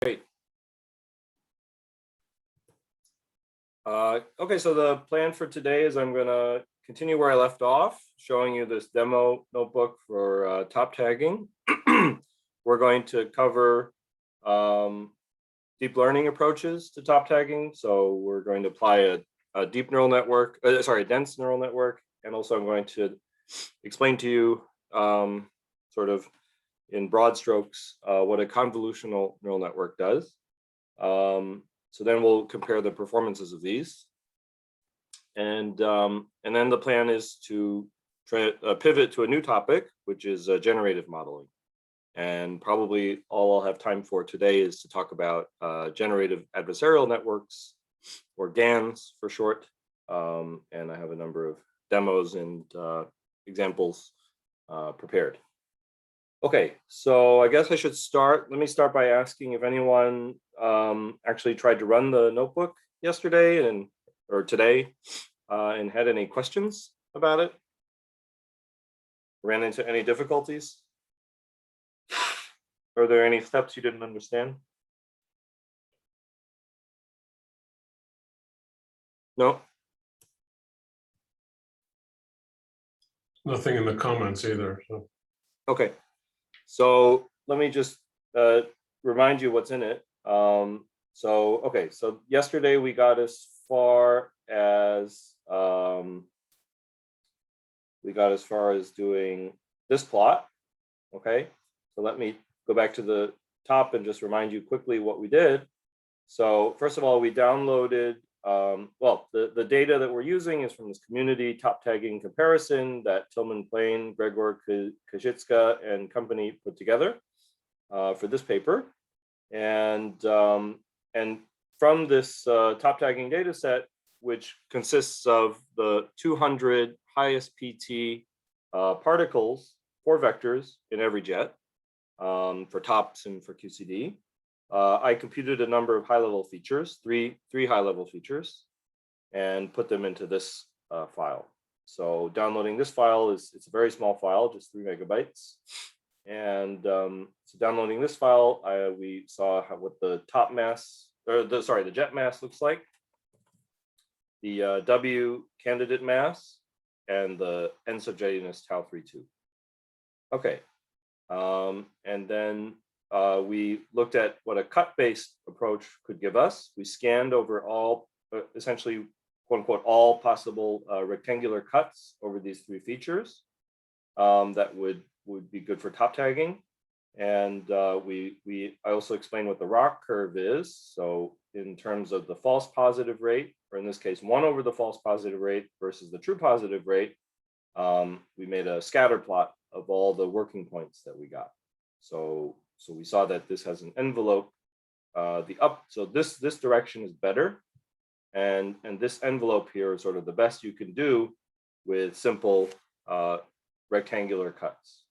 Great. Okay, so the plan for today is I'm going to continue where I left off, showing you this demo notebook for top tagging. We're going to cover deep learning approaches to top tagging. So we're going to apply a deep neural network, a dense neural network, and also I'm going to explain to you sort of in broad strokes what a convolutional neural network does. So then we'll compare the performances of these, and then the plan is to pivot to a new topic, which is generative modeling. And probably all I'll have time for today is to talk about generative adversarial networks, or GANs for short. And I have a number of demos and examples prepared. Okay, so I guess I should start. Let me start by asking if anyone actually tried to run the notebook yesterday or today and had any questions about it. Ran into any difficulties? Are there any steps you didn't understand? No? Nothing in the comments either. So. Okay, so let me just remind you what's in it. So yesterday we got as far as doing this plot. Okay, so let me go back to the top and just remind you quickly what we did. So first of all, we downloaded, the data that we're using is from this community top tagging comparison that Tillman Plain, Gregor Kajitska and company put together for this paper. And from this top tagging data set, which consists of the 200 highest PT particles, 4 vectors in every jet, for TOPS and for QCD. I computed a number of high-level features, three high-level features, and put them into this file. So downloading this file it's a very small file, just 3 megabytes. And so downloading this file, we saw what the top mass, or the jet mass looks like, the W candidate mass, and the N sub jettiness tau 32. Okay. And then we looked at what a cut-based approach could give us. We scanned over all, essentially, quote unquote, all possible rectangular cuts over these 3 features that would be good for top tagging. And I also explained what the ROC curve is. So in terms of the false positive rate, or in this case, 1 over the false positive rate versus the true positive rate, we made a scatter plot of all the working points that we got. So we saw that this has an envelope, so this direction is better, and this envelope here is sort of the best you can do with simple rectangular cuts.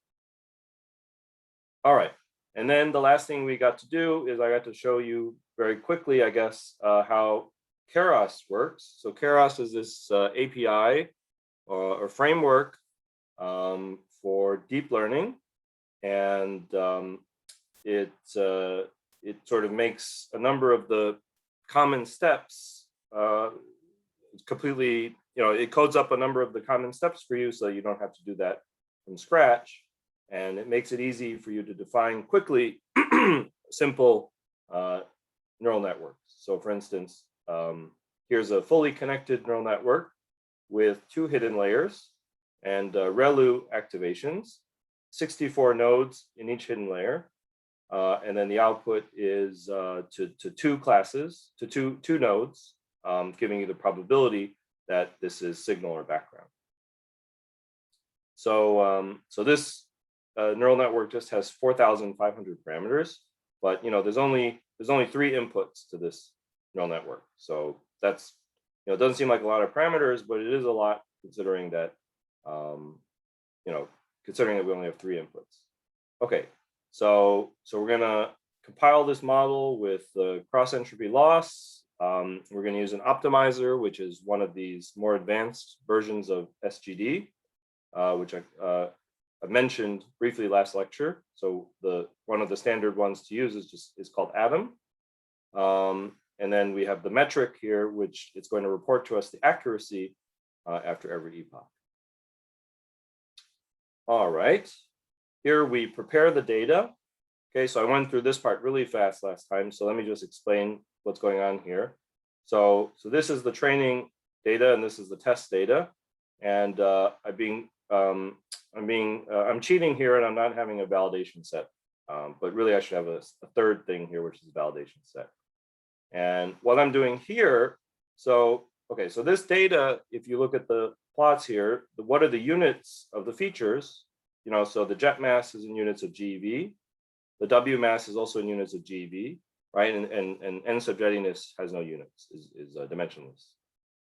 All right, and then the last thing we got to do is I got to show you very quickly, I guess, how Keras works. So Keras is this API or framework for deep learning, and it sort of makes a number of the common steps completely, it codes up a number of the common steps for you so you don't have to do that from scratch, and it makes it easy for you to define quickly simple neural networks. So for instance, here's a fully connected neural network with 2 hidden layers and ReLU activations, 64 nodes in each hidden layer. And then the output is to 2 classes, to two nodes, giving you the probability that this is signal or background. So this neural network just has 4,500 parameters, but there's only 3 inputs to this neural network. So that's, it doesn't seem like a lot of parameters, but it is a lot considering that considering that we only have 3 inputs. Okay, so we're gonna compile this model with the cross entropy loss. We're gonna use an optimizer, which is one of these more advanced versions of SGD, which I mentioned briefly last lecture. So one of the standard ones to use is called Atom. And then we have the metric here, which it's going to report to us the accuracy after every epoch. All right, here we prepare the data. Okay, so I went through this part really fast last time, so let me just explain what's going on here. So this is the training data, and this is the test data, and I'm cheating here, and I'm not having a validation set, but really I should have a third thing here, which is a validation set. And what I'm doing here, so this data, if you look at the plots here, what are the units of the features? You know, so the jet mass is in units of GeV. The W mass is also in units of GeV, right? And N sub jettiness has no units, is dimensionless.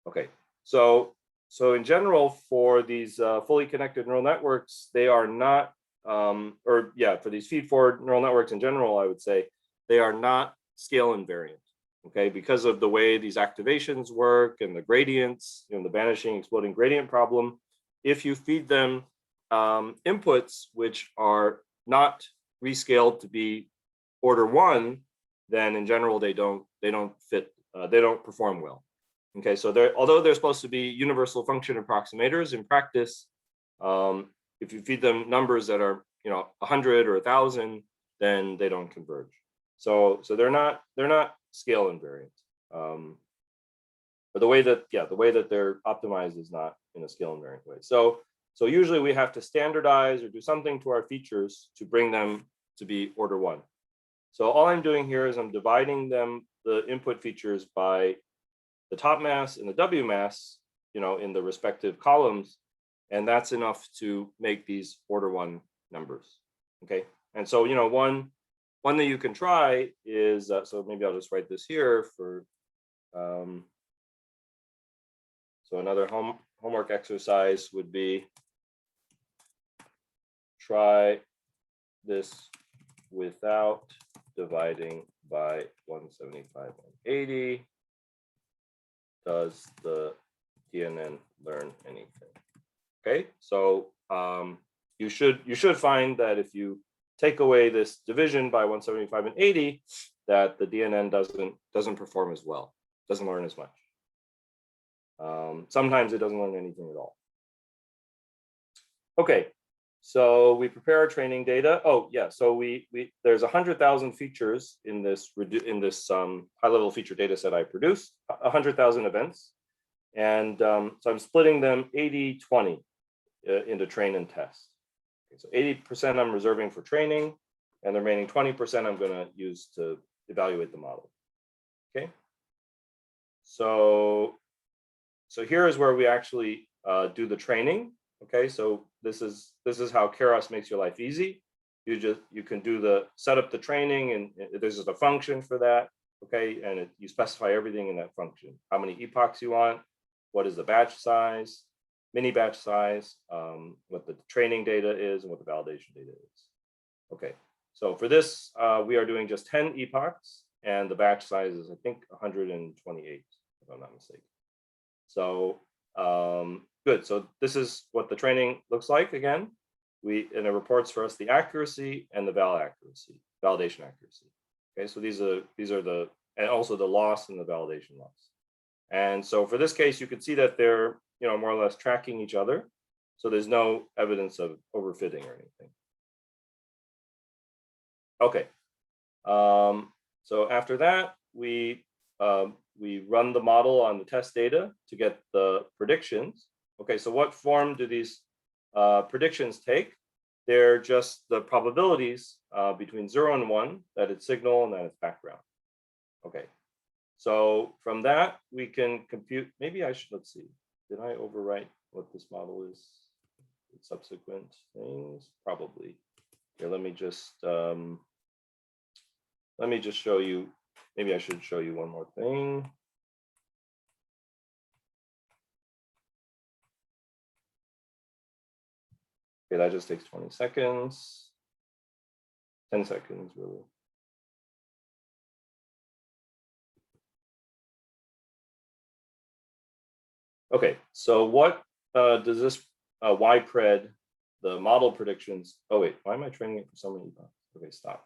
Okay, so in general, for these fully connected neural networks, they are not, for these feed-forward neural networks in general, I would say, they are not scale invariant. Okay, because of the way these activations work and the gradients, you know, the vanishing exploding gradient problem, if you feed them inputs which are not rescaled to be order 1, then in general they don't perform well. Okay, so although they're supposed to be universal function approximators, in practice, if you feed them numbers that are 100 or 1,000, then they don't converge. So they're not scale invariant. But the way that they're optimized is not in a scale invariant way. So usually we have to standardize or do something to our features to bring them to be order 1. So all I'm doing here is I'm dividing the input features by the top mass and the W mass, in the respective columns, and that's enough to make these order 1 numbers. Okay, and so one that you can try is, so maybe I'll just write this here for, so another homework exercise would be, try this without dividing by 175 and 80. Does the DNN learn anything? Okay, so you should find that if you take away this division by 175 and 80, that the DNN doesn't perform as well, doesn't learn as much. Sometimes it doesn't learn anything at all. Okay, so we prepare our training data. Oh yeah, so there's 100,000 features in this high-level feature data set I produced, 100,000 events, and so I'm splitting them 80-20 into train and test. Okay, so 80% I'm reserving for training, and the remaining 20% I'm going to use to evaluate the model. Okay, so here is where we actually do the training. Okay, so this is how Keras makes your life easy. You can set up the training, and there's just a function for that. Okay, and you specify everything in that function. How many epochs you want, what is the batch size, mini batch size, what the training data is, and what the validation data is. Okay, so for this, we are doing just 10 epochs, and the batch size is, I think, 128, if I'm not mistaken. So good. So this is what the training looks like again. And it reports for us the accuracy and the validation accuracy. Okay, so these are and also the loss and the validation loss. And so for this case, you can see that they're more or less tracking each other. So there's no evidence of overfitting or anything. Okay. So after that, we run the model on the test data to get the predictions. Okay, so what form do these predictions take? They're just the probabilities between 0 and 1 that it's signal and that it's background. Okay, so from that we can compute. Maybe I should, let's see. Did I overwrite what this model is? Subsequent things, probably. Here, let me just show you. Maybe I should show you one more thing. Okay, that just takes 20 seconds. 10 seconds, really. Okay, so what does this YPRED, the model predictions? Oh wait, why am I training it for so many epochs? Okay, stop.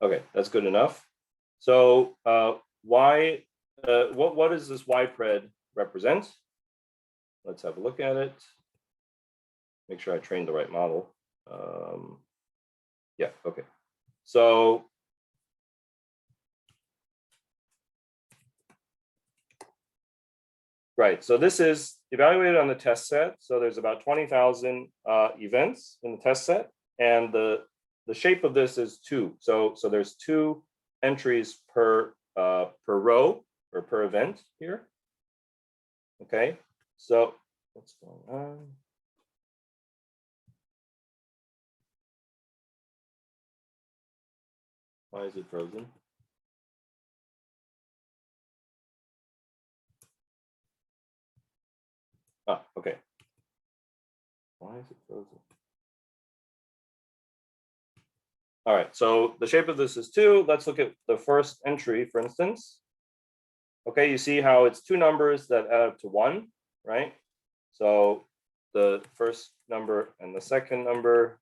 Okay, that's good enough. So what does this Y-pred represent? Let's have a look at it. Make sure I trained the right model. Yeah, okay. So right, so this is evaluated on the test set. So there's about 20,000 events in the test set, and the shape of this is 2. So there's 2 entries per row or per event here. Okay, so what's going on? Why is it frozen? Ah, okay. Why is it frozen? All right, so the shape of this is 2. Let's look at the first entry, for instance. Okay, you see how it's 2 numbers that add up to 1, right? So the first number and the second number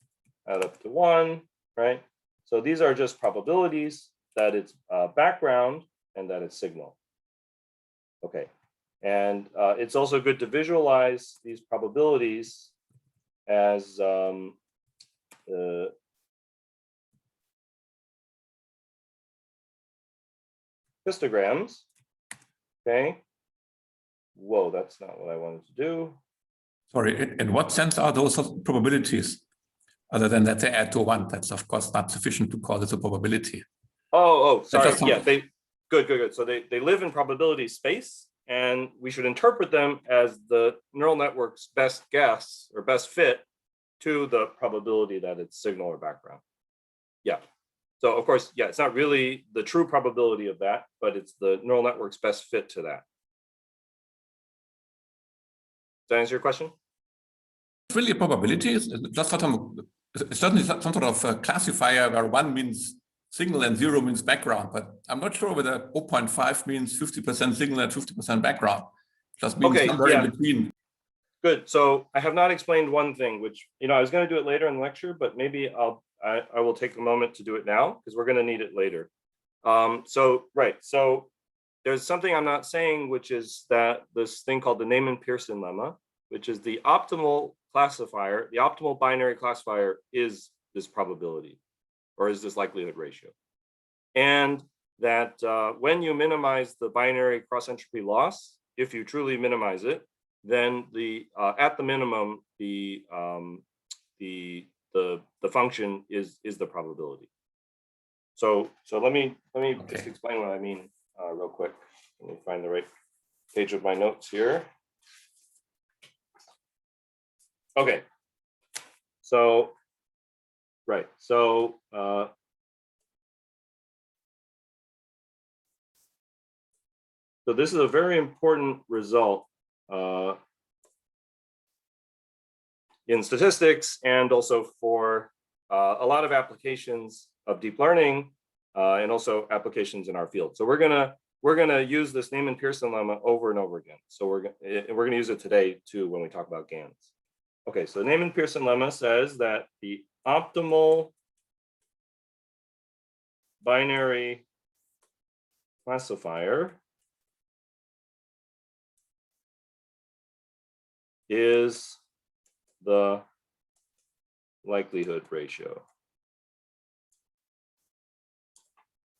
add up to 1, right? So these are just probabilities that it's background and that it's signal. Okay, and it's also good to visualize these probabilities as histograms. Okay. Whoa, that's not what I wanted to do. Sorry, in what sense are those probabilities? Other than that they add to 1, that's of course not sufficient to call this a probability. Oh, sorry. Yeah, good. So they live in probability space, and we should interpret them as the neural network's best guess or best fit to the probability that it's signal or background. Yeah. So of course, yeah, it's not really the true probability of that, but it's the neural network's best fit to that. Does that answer your question? It's really a probability. It's just certainly some sort of classifier where 1 means signal and 0 means background, but I'm not sure whether 0.5 means 50% signal and 50% background. It just means somewhere in between. Good. So I have not explained one thing, which I was going to do it later in the lecture, but maybe I will take a moment to do it now because we're going to need it later. So there's something I'm not saying, which is that this thing called the Neyman-Pearson lemma, which is the optimal classifier, the optimal binary classifier is this probability, or is this likelihood ratio. And that when you minimize the binary cross entropy loss, if you truly minimize it, then at the minimum the function is the probability. So let me just explain what I mean real quick. Let me find the right page of my notes here. Okay. So right. So this is a very important result in statistics and also for a lot of applications of deep learning and also applications in our field. So we're gonna use this Neyman-Pearson lemma over and over again. So we're gonna use it today too when we talk about GANs. Okay, so the Neyman-Pearson lemma says that the optimal binary classifier is the likelihood ratio.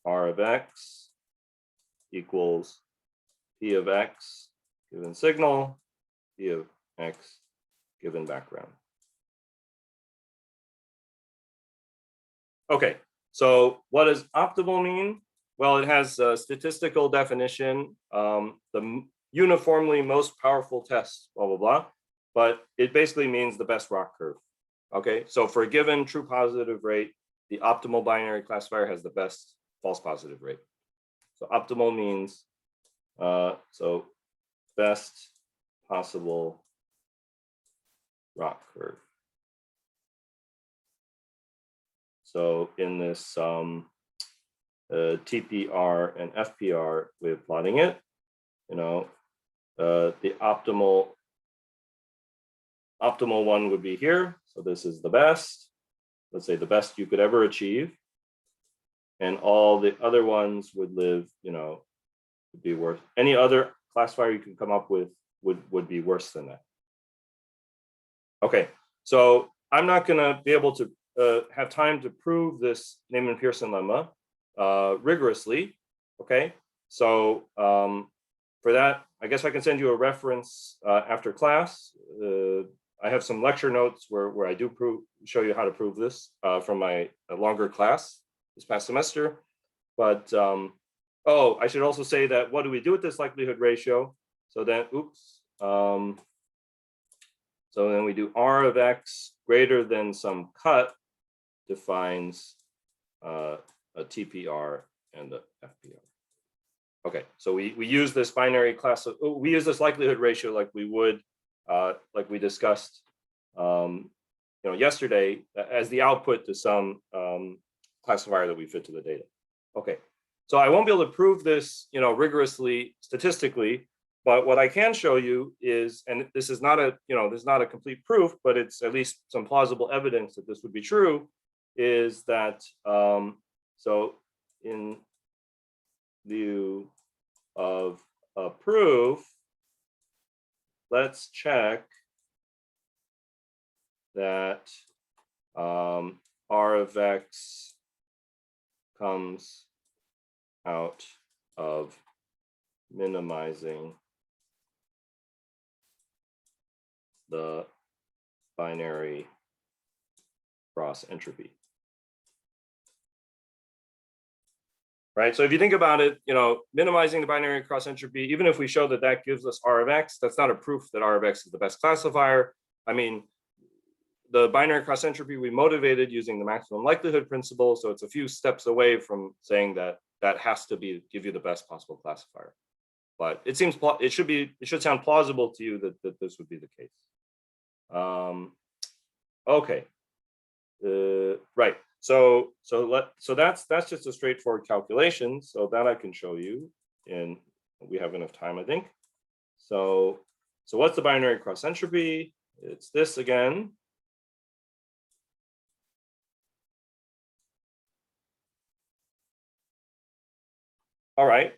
R of x equals P of x given signal, P of x given background. Okay, so what does optimal mean? Well, it has a statistical definition, the uniformly most powerful test, blah, blah, blah. But it basically means the best ROC curve. Okay, so for a given true positive rate, the optimal binary classifier has the best false positive rate. So optimal means, so best possible ROC curve. So in this TPR and FPR way of plotting it, the optimal one would be here. So this is the best. Let's say the best you could ever achieve. and all the other ones would live, would be worse. Any other classifier you can come up with would be worse than that. Okay, so I'm not going to be able to have time to prove this Neyman-Pearson lemma rigorously. Okay, so for that, I guess I can send you a reference after class. I have some lecture notes where I do show you how to prove this from my longer class this past semester. But oh, I should also say that what do we do with this likelihood ratio? So then, so then we do R of X greater than some cut defines a TPR and a FPR. Okay, so we use this binary class of, we use this likelihood ratio like we would, like we discussed, yesterday as the output to some classifier that we fit to the data. Okay, so I won't be able to prove this, rigorously statistically, but what I can show you is, and this is not a, this is not a complete proof, but it's at least some plausible evidence that this would be true, is that, so in view of a proof, let's check that R of X comes out of minimizing the binary cross entropy. Right, so if you think about it, minimizing the binary cross entropy, even if we show that that gives us R of X, that's not a proof that R of X is the best classifier. I mean, the binary cross entropy we motivated using the maximum likelihood principle, so it's a few steps away from saying that that has to give you the best possible classifier. But it seems it should sound plausible to you that this would be the case. Okay, right. So that's just a straightforward calculation. So that I can show you, and we have enough time, I think. So what's the binary cross entropy? It's this again. All right,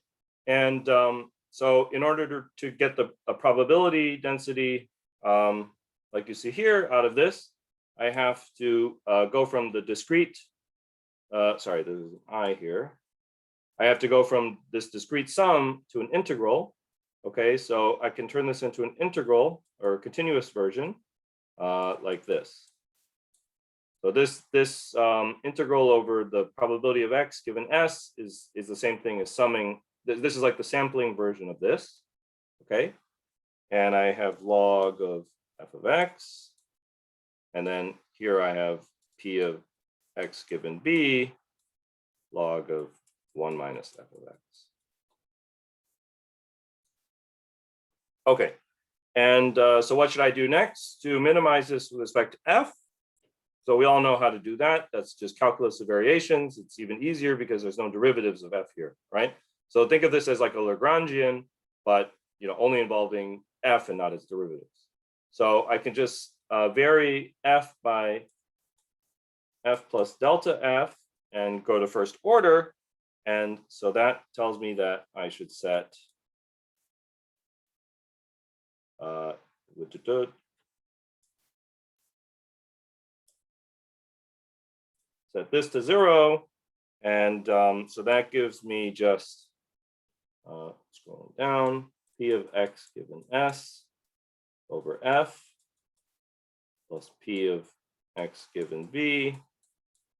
and so in order to get a probability density, like you see here out of this, I have to go from the discrete, sorry, there's an I here. I have to go from this discrete sum to an integral. Okay, so I can turn this into an integral or a continuous version like this. So this integral over the probability of X given S is the same thing as summing. This is like the sampling version of this, okay? And I have log of f of X. And then here I have P of X given B, log of 1 minus f of X. Okay, and so what should I do next to minimize this with respect to F? So we all know how to do that. That's just calculus of variations. It's even easier because there's no derivatives of F here, right? So think of this as like a Lagrangian, but only involving F and not its derivatives. So I can just vary F by F plus delta F and go to first order. And so that tells me that I should set set this to 0. And so that gives me just, scrolling down, P of X given S over F plus P of X given B,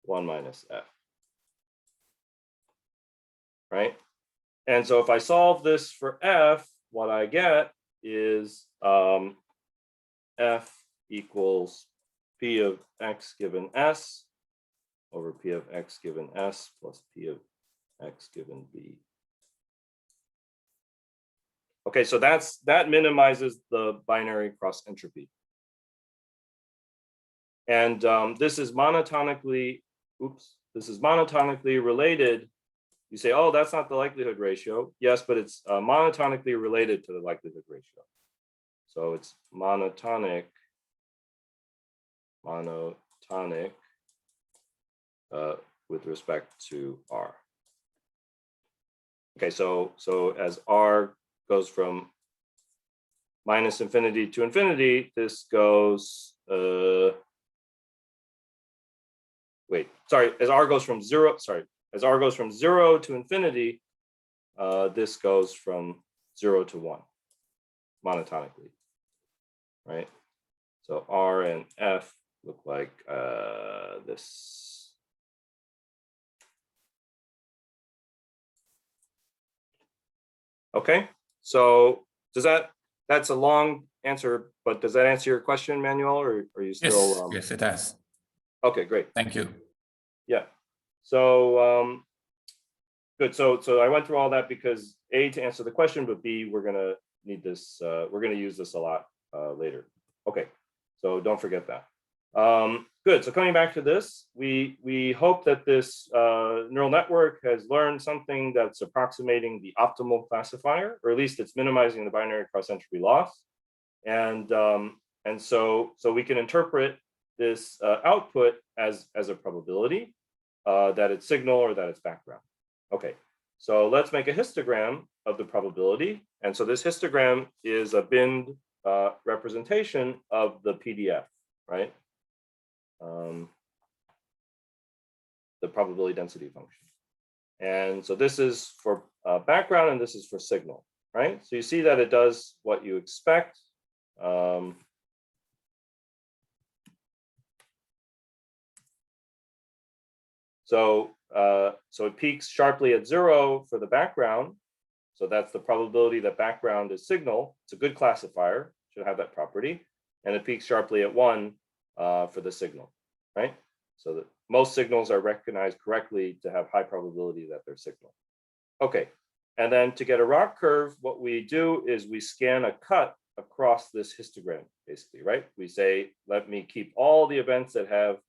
1 minus F. Right? And so if I solve this for F, what I get is F equals P of X given S over P of X given S plus P of X given B. Okay, so that minimizes the binary cross entropy. And this is monotonically related. You say, oh, that's not the likelihood ratio. Yes, but it's monotonically related to the likelihood ratio. So it's monotonic with respect to R. Okay, so as R goes from minus infinity to infinity, this goes, as R goes from zero to infinity, this goes from 0 to 1 monotonically, right? So R and F look like this. Okay, so that's a long answer, but does that answer your question, Manuel, or are you still? Yes, it does. Okay, great. Thank you. Yeah. So good. So I went through all that because A, to answer the question, but B, we're gonna need this. We're gonna use this a lot later. Okay. So don't forget that. Good. So coming back to this, we hope that this neural network has learned something that's approximating the optimal classifier, or at least it's minimizing the binary cross entropy loss. And so we can interpret this output as a probability that it's signal or that it's background. Okay. So let's make a histogram of the probability. And so this histogram is a binned representation of the PDF, right? The probability density function. And so this is for background and this is for signal, right? So you see that it does what you expect. So it peaks sharply at 0 for the background. So that's the probability that background is signal. It's a good classifier, should have that property. And it peaks sharply at 1 for the signal, right? So that most signals are recognized correctly to have high probability that they're signal. Okay, and then to get a ROC curve, what we do is we scan a cut across this histogram, basically, right? We say, let me keep all the events that have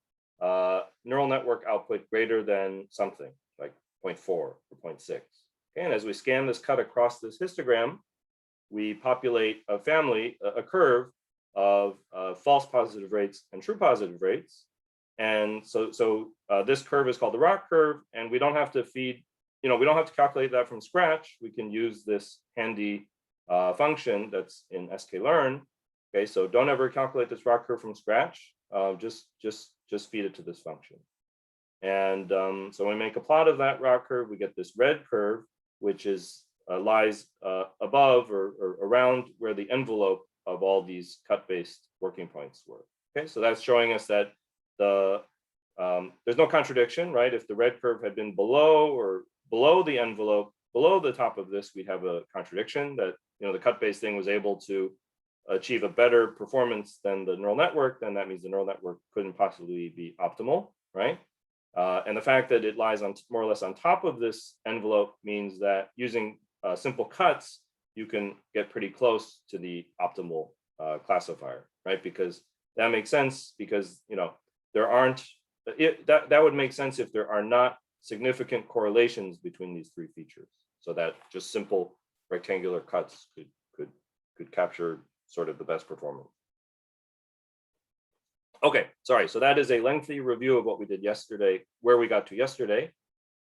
neural network output greater than something, like 0.4 or 0.6. Okay, and as we scan this cut across this histogram, we populate a family, a curve of false positive rates and true positive rates. And so this curve is called the ROC curve, and we don't have to feed, we don't have to calculate that from scratch. We can use this handy function that's in sklearn. Okay, so don't ever calculate this ROC curve from scratch. Just feed it to this function. And so when we make a plot of that ROC curve, we get this red curve, which is lies above or around where the envelope of all these cut-based working points were. Okay, so that's showing us that there's no contradiction, right? If the red curve had been below the envelope, below the top of this, we'd have a contradiction that the cut-based thing was able to achieve a better performance than the neural network. Then that means the neural network couldn't possibly be optimal, right? And the fact that it lies on more or less on top of this envelope means that using simple cuts, you can get pretty close to the optimal classifier, right? Because that makes sense, because there aren't, that would make sense if there are not significant correlations between these three features, so that just simple rectangular cuts could capture sort of the best performance. Okay, sorry. So that is a lengthy review of what we did yesterday, where we got to yesterday,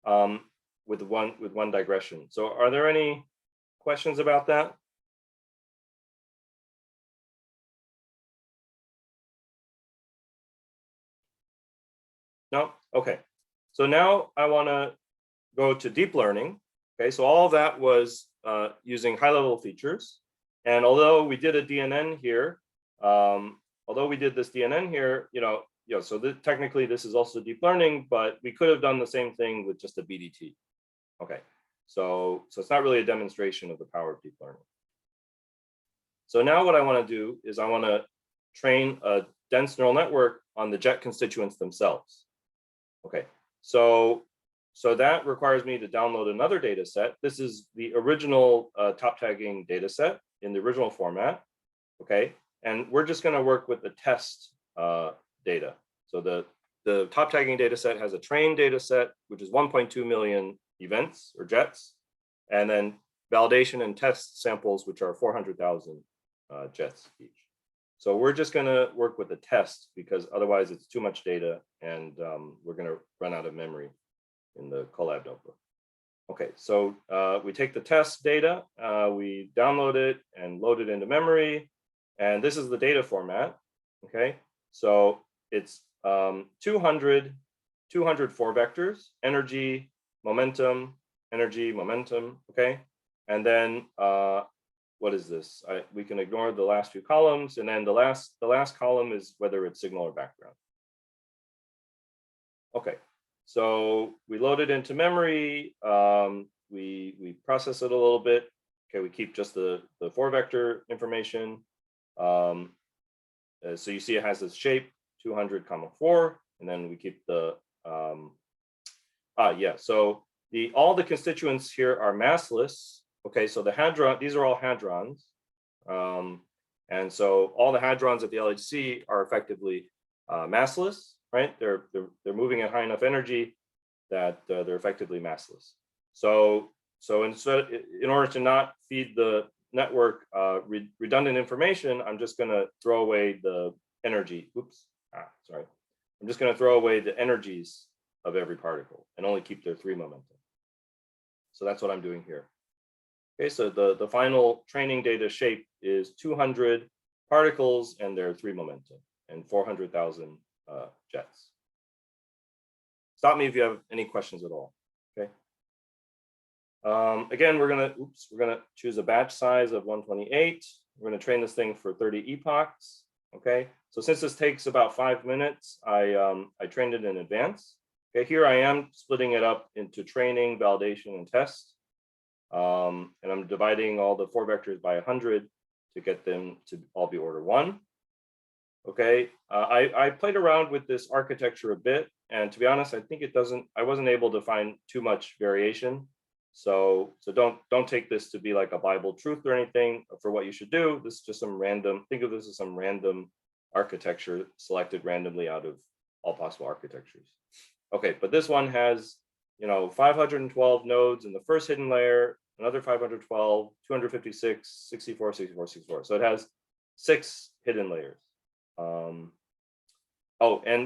with one digression. So are there any questions about that? No? Okay. So now I want to go to deep learning. Okay, so all of that was using high-level features. And although we did a DNN here, so technically this is also deep learning, but we could have done the same thing with just a BDT. Okay, so it's not really a demonstration of the power of deep learning. So now what I want to do is I want to train a dense neural network on the jet constituents themselves. Okay, so that requires me to download another data set. This is the original top tagging data set in the original format. Okay, and we're just going to work with the test data. So the top tagging data set has a trained data set, which is 1.2 million events or jets, and then validation and test samples, which are 400,000 jets each. So we're just going to work with the test, because otherwise it's too much data and we're going to run out of memory in the Colab notebook. Okay, so we take the test data, we download it and load it into memory, and this is the data format. Okay, so it's 200 4 vectors, energy, momentum, energy, momentum. Okay, and then what is this? We can ignore the last few columns, and then the last column is whether it's signal or background. Okay, so we load it into memory. We process it a little bit. Okay, we keep just the 4 vector information. So you see it has this shape 200, 4, and then we keep the so all the constituents here are massless. Okay, so the hadron, these are all hadrons. And so all the hadrons at the LHC are effectively massless, right? They're moving at high enough energy that they're effectively massless. So instead, in order to not feed the network redundant information, I'm just going to throw away the energy. Sorry. I'm just going to throw away the energies of every particle and only keep their 3 momentum. So that's what I'm doing here. Okay, so the final training data shape is 200 particles and their 3 momentum and 400,000 jets. Stop me if you have any questions at all. Okay. Again, we're gonna choose a batch size of 128. We're gonna train this thing for 30 epochs. Okay. So since this takes about 5 minutes, I trained it in advance. Okay. Here I am splitting it up into training, validation, and test. And I'm dividing all the 4 vectors by 100 to get them to all be order 1. Okay, I played around with this architecture a bit, and to be honest, I think I wasn't able to find too much variation. So don't take this to be like a Bible truth or anything for what you should do. This is just some random, think of this as some random architecture selected randomly out of all possible architectures. Okay, but this one has 512 nodes in the first hidden layer, another 512, 256, 64, 64, 64. So it has 6 hidden layers. And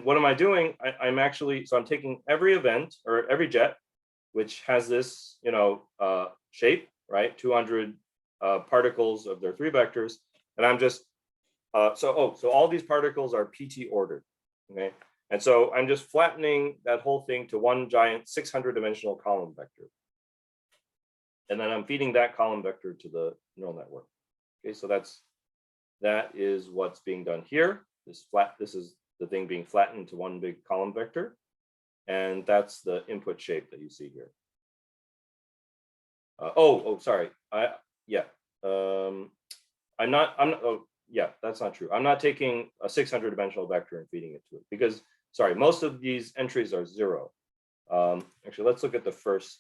what am I doing? I'm taking every event or every jet, which has this, shape, right? 200 particles of their 3 vectors. And I'm just, so all these particles are PT ordered, okay? And so I'm just flattening that whole thing to one giant 600-dimensional column vector. And then I'm feeding that column vector to the neural network. Okay, so that is what's being done here. This is the thing being flattened to one big column vector. And that's the input shape that you see here. Sorry. That's not true. I'm not taking a 600-dimensional vector and feeding it to it because, sorry, most of these entries are 0. Actually, let's look at the first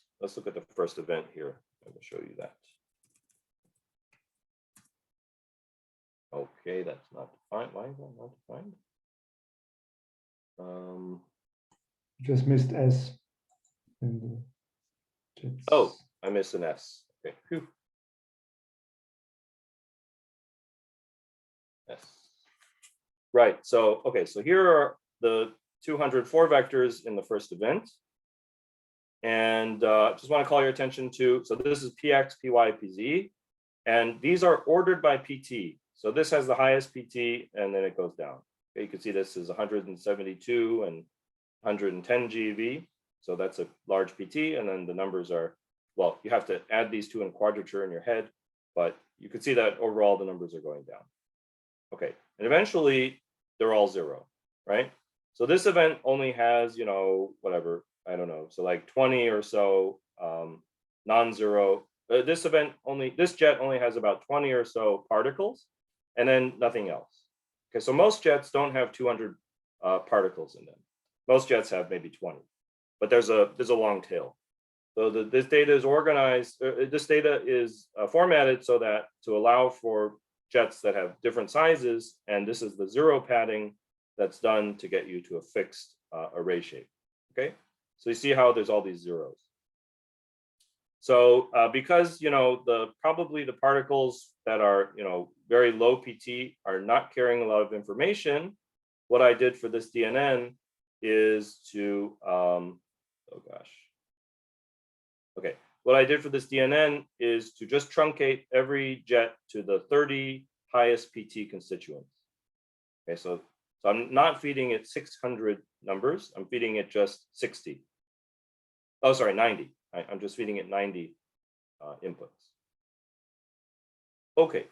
event here. I will show you that. Okay, that's not defined. Why is that not defined? Just missed S in the chats. Oh, I missed an S. Okay. Whew. S. Right. So here are the 204 vectors in the first event. And just want to call your attention to, so this is PX, PY, PZ, and these are ordered by PT. So this has the highest PT and then it goes down. Okay, you can see this is 172 and 110 GeV. So that's a large PT, and then the numbers are, well, you have to add these two in quadrature in your head, but you can see that overall the numbers are going down. Okay, and eventually they're all 0, right? So this event only has, whatever, I don't know, so like 20 or so non-zero. This jet only has about 20 or so particles, and then nothing else. Okay, so most jets don't have 200 particles in them. Most jets have maybe 20, but there's a long tail. So this data is organized. This data is formatted so that to allow for jets that have different sizes, and this is the 0 padding that's done to get you to a fixed array shape. Okay, so you see how there's all these zeros. So because probably the particles that are very low PT are not carrying a lot of information, what I did for this DNN is to Okay, what I did for this DNN is to just truncate every jet to the 30 highest PT constituents. Okay, so I'm not feeding it 600 numbers, I'm feeding it just 60. Oh, sorry, 90. I'm just feeding it 90 inputs. Okay.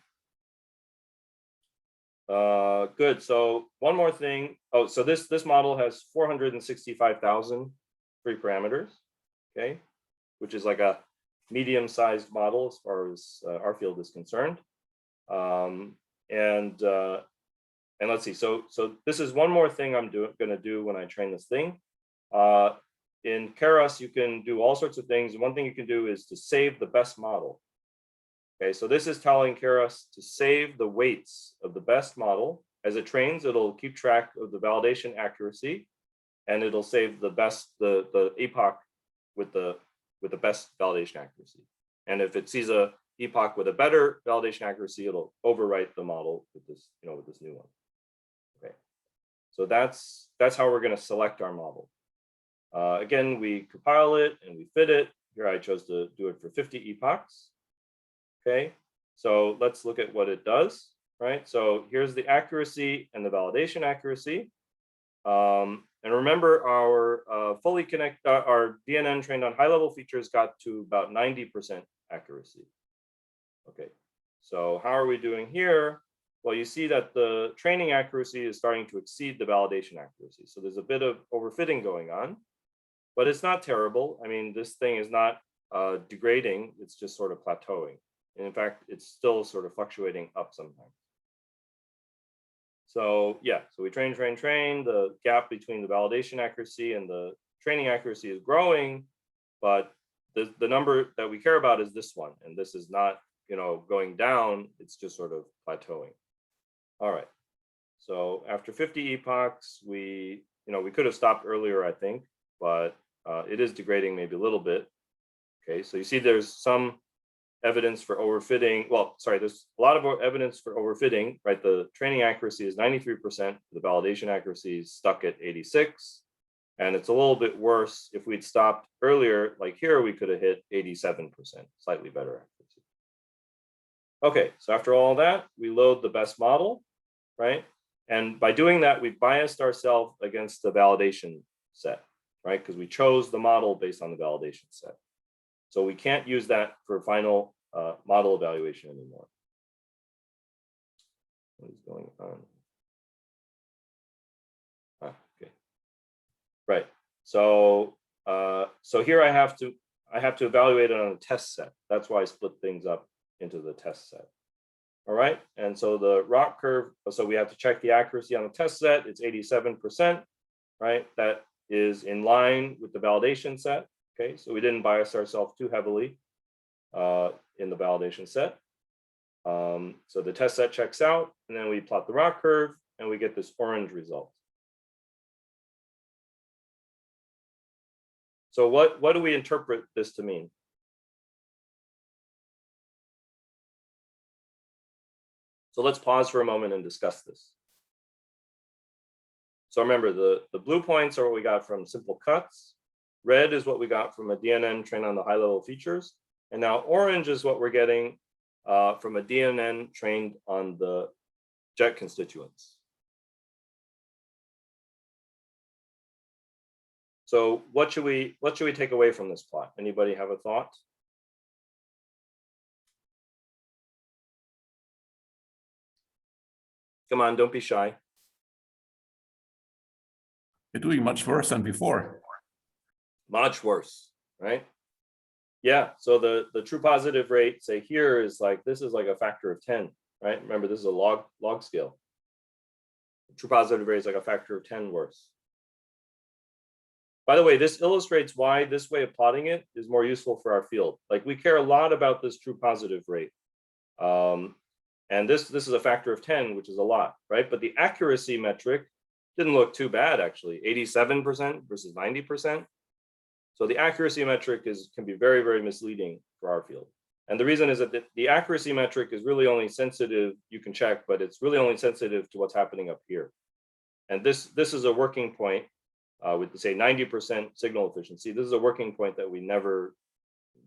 Good. So one more thing. Oh, so this model has 465,000 free parameters. Okay, which is like a medium-sized model as far as our field is concerned. And let's see. So this is one more thing I'm going to do when I train this thing. In Keras, you can do all sorts of things. One thing you can do is to save the best model. Okay, so this is telling Keras to save the weights of the best model. As it trains, it'll keep track of the validation accuracy, and it'll save the best, the epoch with the best validation accuracy. And if it sees a epoch with a better validation accuracy, it'll overwrite the model with this, with this new one. Okay, so that's how we're going to select our model. Again, we compile it and we fit it. Here I chose to do it for 50 epochs. Okay, so let's look at what it does, right? So here's the accuracy and the validation accuracy. And remember, our our DNN trained on high-level features got to about 90% accuracy. Okay, so how are we doing here? Well, you see that the training accuracy is starting to exceed the validation accuracy. So there's a bit of overfitting going on, but it's not terrible. I mean, this thing is not degrading, it's just sort of plateauing. And in fact, it's still sort of fluctuating up sometimes. So yeah, so we train. The gap between the validation accuracy and the training accuracy is growing, but the number that we care about is this one. And this is not, going down, it's just sort of plateauing. All right. So after 50 epochs, we could have stopped earlier, I think, but it is degrading maybe a little bit. Okay, so you see there's some evidence for overfitting. Well, sorry, there's a lot of evidence for overfitting, right? The training accuracy is 93%, the validation accuracy is stuck at 86. And it's a little bit worse if we'd stopped earlier, like here, we could have hit 87%, slightly better accuracy. Okay, so after all that, we load the best model, right? And by doing that, we biased ourselves against the validation set, right? Because we chose the model based on the validation set. So we can't use that for final model evaluation anymore. What is going on? Okay. Right. So so here I have to evaluate it on a test set. That's why I split things up into the test set. All right. And so the ROC curve, so we have to check the accuracy on the test set. It's 87%, right? That is in line with the validation set. Okay, so we didn't bias ourselves too heavily in the validation set. So the test set checks out, and then we plot the ROC curve, and we get this orange result. So what do we interpret this to mean? So let's pause for a moment and discuss this. So remember, the blue points are what we got from simple cuts. Red is what we got from a DNN trained on the high-level features. And now orange is what we're getting from a DNN trained on the jet constituents. So what should we take away from this plot? Anybody have a thought? Come on, don't be shy. You're doing much worse than before. Much worse, right? Yeah, so the true positive rate, say here, is like, this is like a factor of 10, right? Remember, this is a log scale. The true positive rate is like a factor of 10 worse. By the way, this illustrates why this way of plotting it is more useful for our field. Like, we care a lot about this true positive rate. And this is a factor of 10, which is a lot, right? But the accuracy metric didn't look too bad, actually, 87% versus 90%. So the accuracy metric can be very, very misleading for our field. And the reason is that the accuracy metric is really only sensitive, you can check, but it's really only sensitive to what's happening up here. And this is a working point with, say, 90% signal efficiency. This is a working point that we never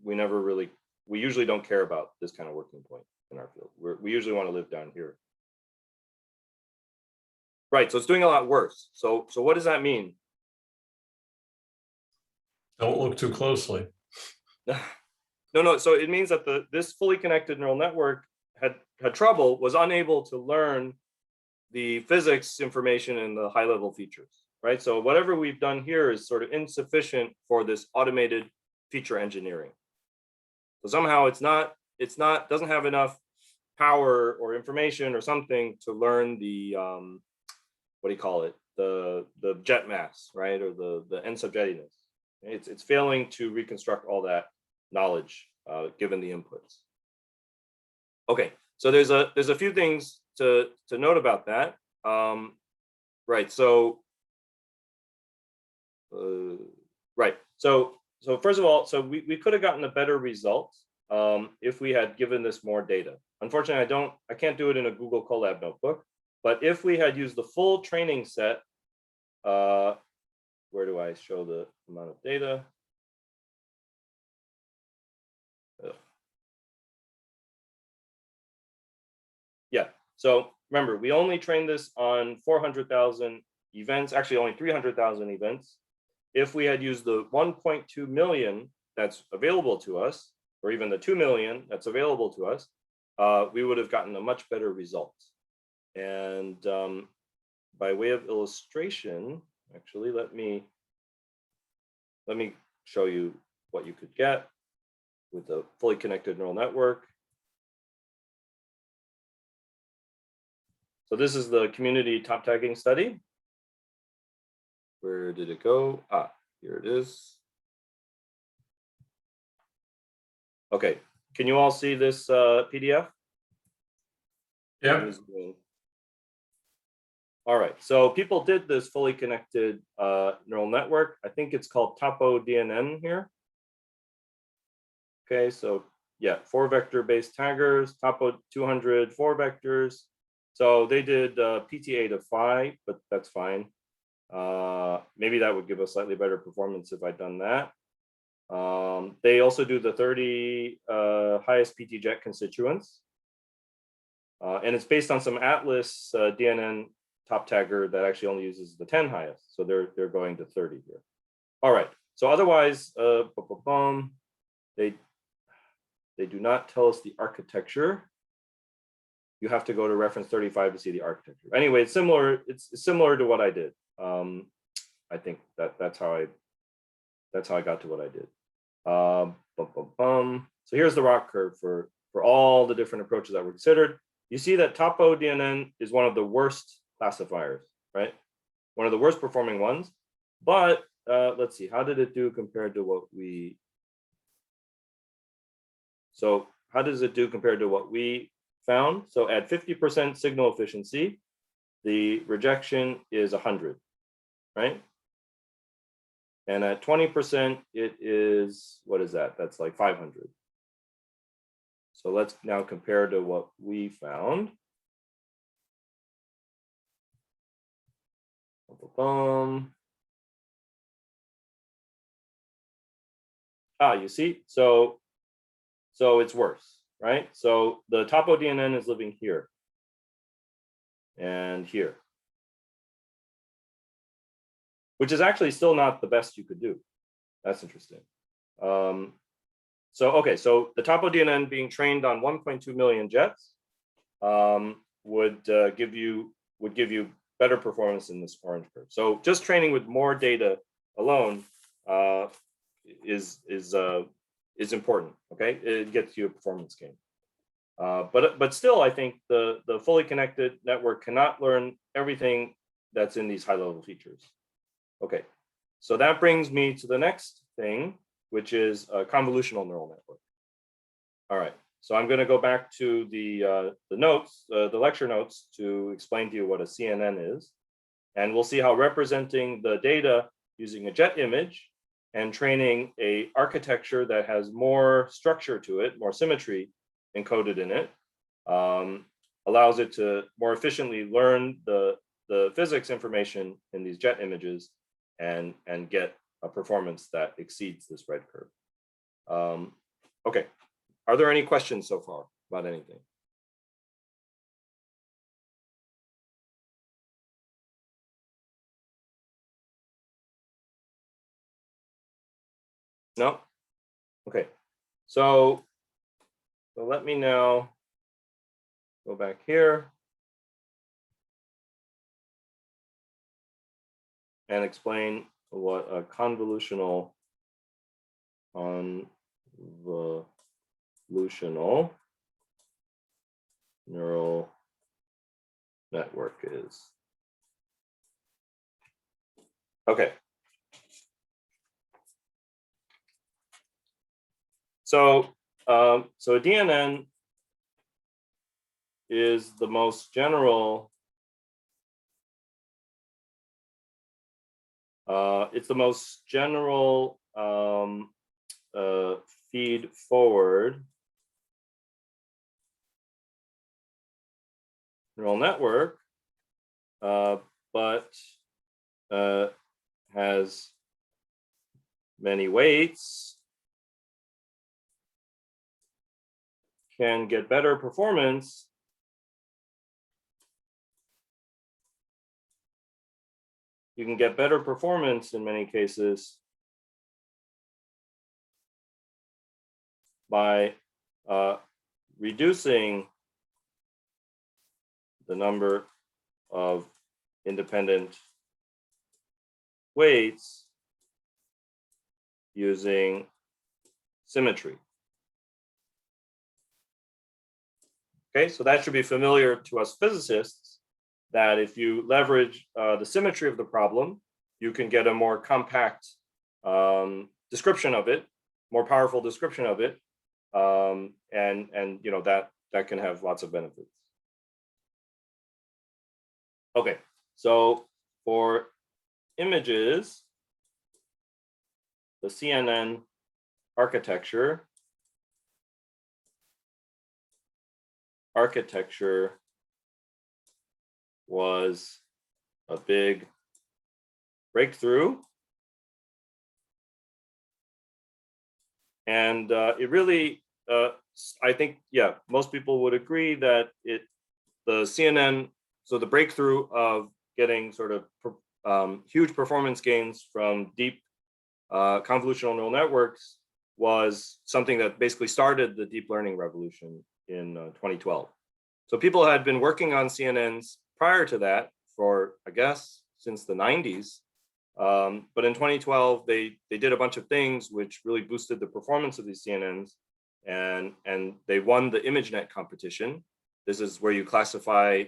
we never really, we usually don't care about this kind of working point in our field. We usually want to live down here. Right, so it's doing a lot worse. So what does that mean? Don't look too closely. No. So it means that this fully connected neural network had trouble, was unable to learn the physics information and the high level features, right? So whatever we've done here is sort of insufficient for this automated feature engineering. So somehow doesn't have enough power or information or something to learn the, what do you call it? The jet mass, right? Or the n sub jettiness. It's failing to reconstruct all that knowledge given the inputs. Okay, so there's a few things to note about that. Right, so right, so first of all, so we could have gotten a better result if we had given this more data. Unfortunately, I can't do it in a Google Colab notebook, but if we had used the full training set, where do I show the amount of data? Yeah, so remember, we only trained this on 400,000 events, actually only 300,000 events. If we had used the 1.2 million that's available to us, or even the 2 million that's available to us, we would have gotten a much better result. And by way of illustration, actually, let me show you what you could get with a fully connected neural network. So this is the community top tagging study. Where did it go? Ah, here it is. Okay, can you all see this PDF? Yeah. All right, so people did this fully connected neural network. I think it's called TopoDNN here. Okay, so yeah, 4 vector based taggers, Topo 200 4 vectors. So they did PTA to phi, but that's fine. Maybe that would give us slightly better performance if I'd done that. They also do the 30 highest PT jet constituents. And it's based on some Atlas DNN top tagger that actually only uses the 10 highest. So they're going to 30 here. All right, so otherwise, they do not tell us the architecture. You have to go to reference 35 to see the architecture. Anyway, it's similar to what I did. I think that's how I got to what I did. So here's the ROC curve for all the different approaches that were considered. You see that TopoDNN is one of the worst classifiers, right? One of the worst performing ones. But let's see, how did it do compared to what we? So how does it do compared to what we found? So at 50% signal efficiency, the rejection is 100, right? And at 20%, it is, what is that? That's like 500. So let's now compare to what we found. You see, so it's worse, right? So the TopoDNN is living here and here, which is actually still not the best you could do. That's interesting. So the TopoDNN being trained on 1.2 million jets would give you better performance in this orange curve. So just training with more data alone is important. Okay, it gets you a performance gain. But still, I think the fully connected network cannot learn everything that's in these high level features. Okay, so that brings me to the next thing, which is a convolutional neural network. All right, so I'm going to go back to the notes, the lecture notes, to explain to you what a CNN is, and we'll see how representing the data using a jet image and training a architecture that has more structure to it, more symmetry encoded in it, allows it to more efficiently learn the physics information in these jet images and get a performance that exceeds this red curve. Okay. Are there any questions so far about anything? No? Okay. So let me now go back here and explain what a convolutional neural network is. Okay. So a DNN is the most general. It's the most general feed forward neural network, but has many weights, can get better performance you can get better performance in many cases by reducing the number of independent weights using symmetry. Okay, so that should be familiar to us physicists, that if you leverage the symmetry of the problem, you can get a more compact description of it, more powerful description of it, and you know that can have lots of benefits. Okay, so for images, the CNN architecture was a big breakthrough, and it really I think, yeah, most people would agree that the CNN, so the breakthrough of getting sort of huge performance gains from deep convolutional neural networks was something that basically started the deep learning revolution in 2012. So people had been working on CNNs prior to that for, I guess, since the 90s. But in 2012, they did a bunch of things which really boosted the performance of these CNNs, and they won the ImageNet competition. This is where you classify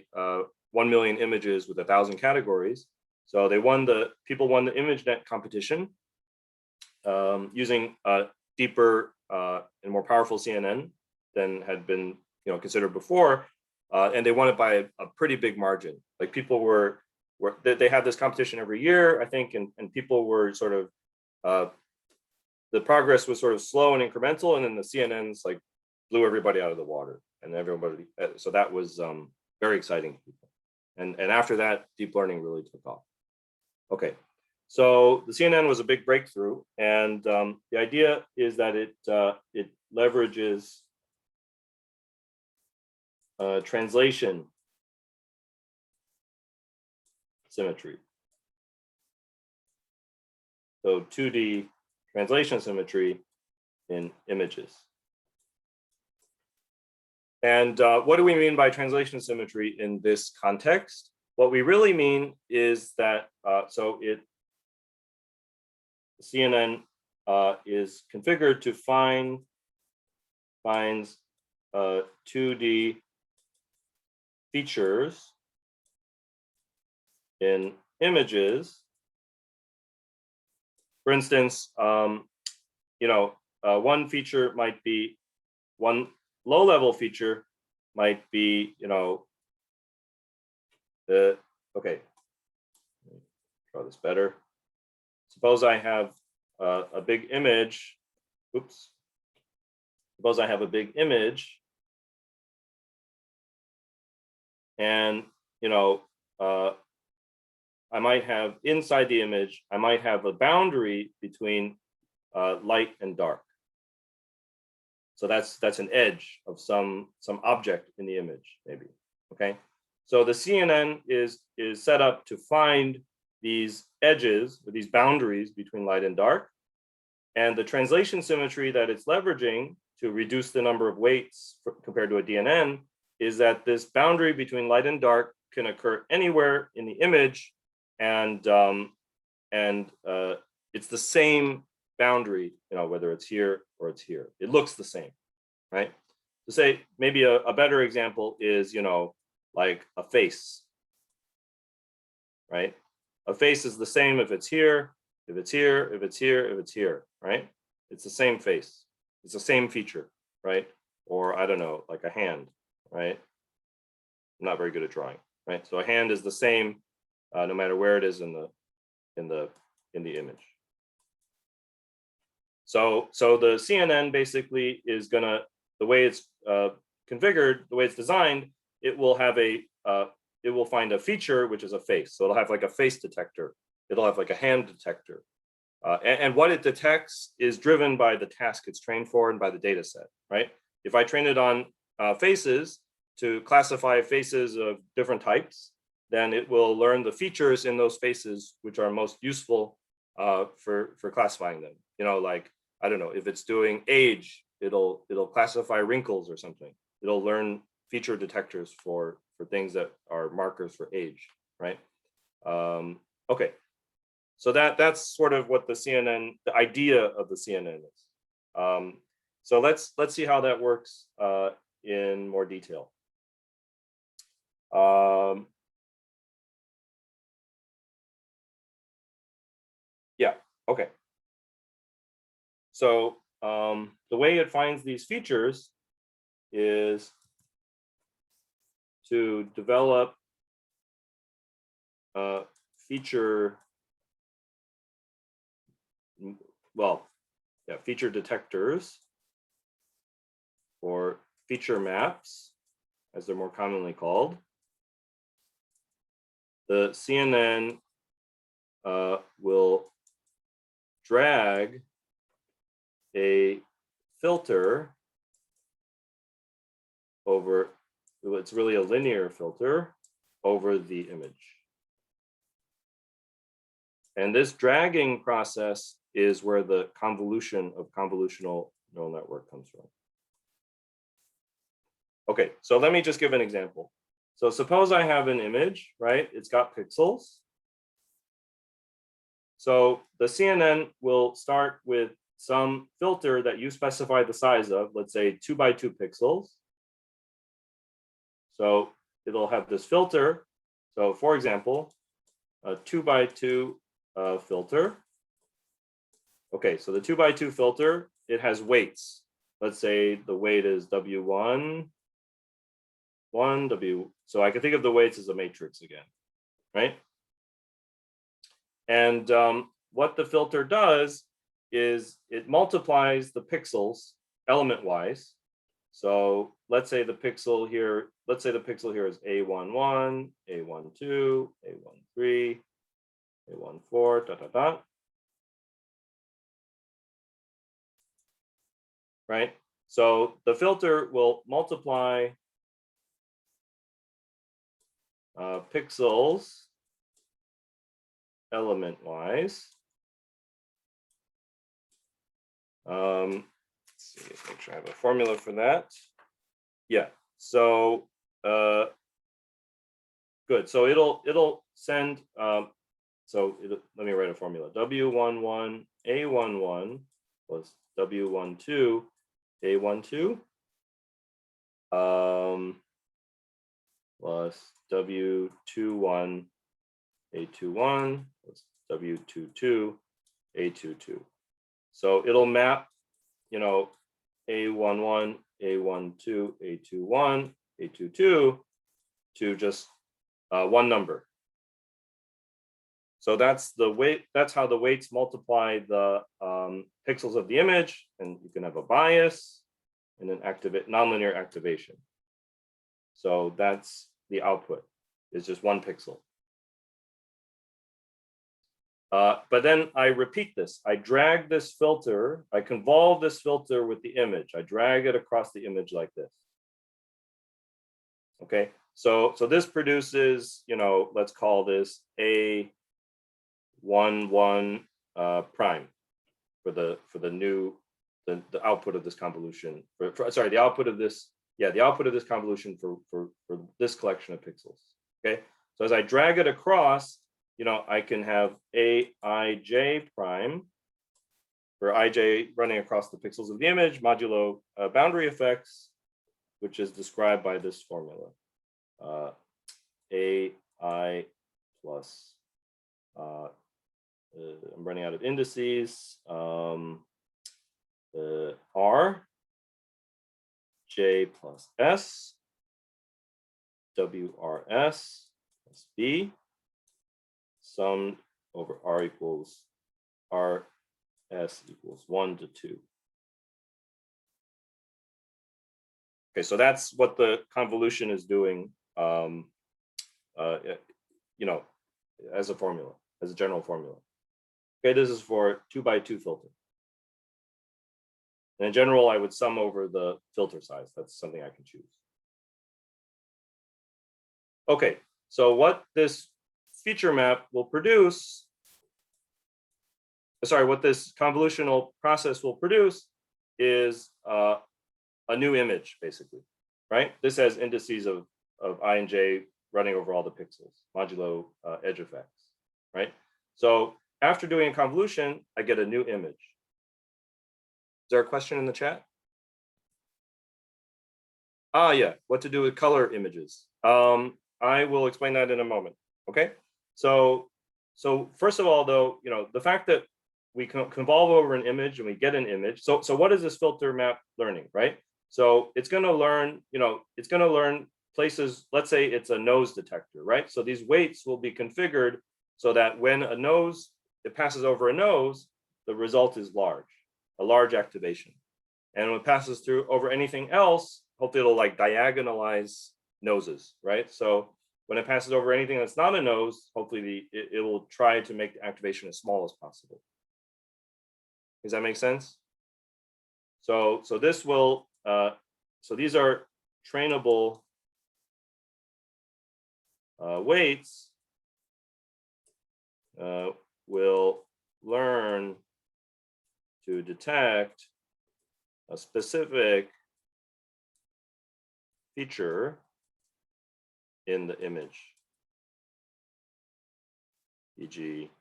1 million images with 1,000 categories. So people won the ImageNet competition using a deeper and more powerful CNN than had been considered before, and they won it by a pretty big margin. Like people they had this competition every year, I think, and people were sort of the progress was sort of slow and incremental, and then the CNNs like blew everybody out of the water, and everybody. So that was very exciting to people, and after that, deep learning really took off. Okay, so the CNN was a big breakthrough, and the idea is that it leverages translation symmetry. So 2D translation symmetry in images. And what do we mean by translation symmetry in this context? What we really mean is that CNN is configured to finds 2D features in images. For instance, one feature might be, one low-level feature might be, okay, draw this better. Suppose I have a big image. Oops. Suppose I have a big image, and I might have inside the image, I might have a boundary between light and dark. So that's an edge of some object in the image, maybe. Okay. So the CNN is set up to find these edges or these boundaries between light and dark. And the translation symmetry that it's leveraging to reduce the number of weights compared to a DNN is that this boundary between light and dark can occur anywhere in the image, and it's the same boundary, whether it's here or it's here. It looks the same, right? To say maybe a better example is, like a face, right? A face is the same if it's here, if it's here, if it's here, if it's here, right? It's the same face. It's the same feature, right? Or I don't know, like a hand, right? I'm not very good at drawing, right? So a hand is the same no matter where it is in the image. So the CNN basically is gonna, the way it's configured, the way it's designed, it will have it will find a feature which is a face. So it'll have like a face detector. It'll have like a hand detector. And what it detects is driven by the task it's trained for and by the data set, right? If I train it on faces to classify faces of different types, then it will learn the features in those faces which are most useful for classifying them. Like, I don't know, if it's doing age, it'll classify wrinkles or something. It'll learn feature detectors for things that are markers for age, right? Okay, so that's sort of what the CNN, the idea of the CNN is. So let's see how that works in more detail. Yeah, okay. So the way it finds these features is to develop feature detectors or feature maps, as they're more commonly called. The CNN will drag a filter over, it's really a linear filter, over the image. And this dragging process is where the convolution of convolutional neural network comes from. Okay, so let me just give an example. So suppose I have an image, right? It's got pixels. So the CNN will start with some filter that you specify the size of, let's say 2 by 2 pixels. So it'll have this filter. So for example, a 2 by 2 filter. Okay, so the 2 by 2 filter, it has weights. Let's say the weight is W1, so I can think of the weights as a matrix again, right? And what the filter does is it multiplies the pixels element-wise. So let's say the pixel here is A11, A12, A13, A14, ... Right? So the filter will multiply pixels element-wise. Let's see, make sure I have a formula for that. Yeah, so good. So it'll send, let me write a formula. W11, A11 plus W12, A12 plus W21, A21 plus W22, A22. So it'll map, A11, A12, A21, A22 to just one number. So that's the weight. That's how the weights multiply the pixels of the image, and you can have a bias and an nonlinear activation. So that's the output. It's just one pixel. But then I repeat this. I drag this filter, I convolve this filter with the image. I drag it across the image like this. Okay, so this produces, let's call this A11 prime for the new the output of this convolution. Sorry, the output of this, the output of this convolution for this collection of pixels. Okay, so as I drag it across, I can have Aij prime for ij running across the pixels of the image modulo boundary effects, which is described by this formula. Ai plus, I'm running out of indices, R, J plus S, WRS plus B, summed over R equals RS equals 1 to 2. Okay, so that's what the convolution is doing, as a formula, as a general formula. Okay, this is for 2x2 filter. And in general, I would sum over the filter size. That's something I can choose. Okay, so what this feature map will produce, what this convolutional process will produce is a new image, basically, right? This has indices of I and j running over all the pixels, modulo edge effects, right? So after doing a convolution, I get a new image. Is there a question in the chat? Yeah, what to do with color images. I will explain that in a moment, okay? So first of all, though, the fact that we can convolve over an image and we get an image. So what is this filter map learning, right? So it's going to learn, it's going to learn places. Let's say it's a nose detector, right? So these weights will be configured so that when it passes over a nose, the result is large, a large activation. And when it passes through over anything else, hopefully it'll like diagonalize noses, right? So when it passes over anything that's not a nose, hopefully it will try to make the activation as small as possible. Does that make sense? So this will, so these are trainable weights will learn to detect a specific feature in the image, e.g.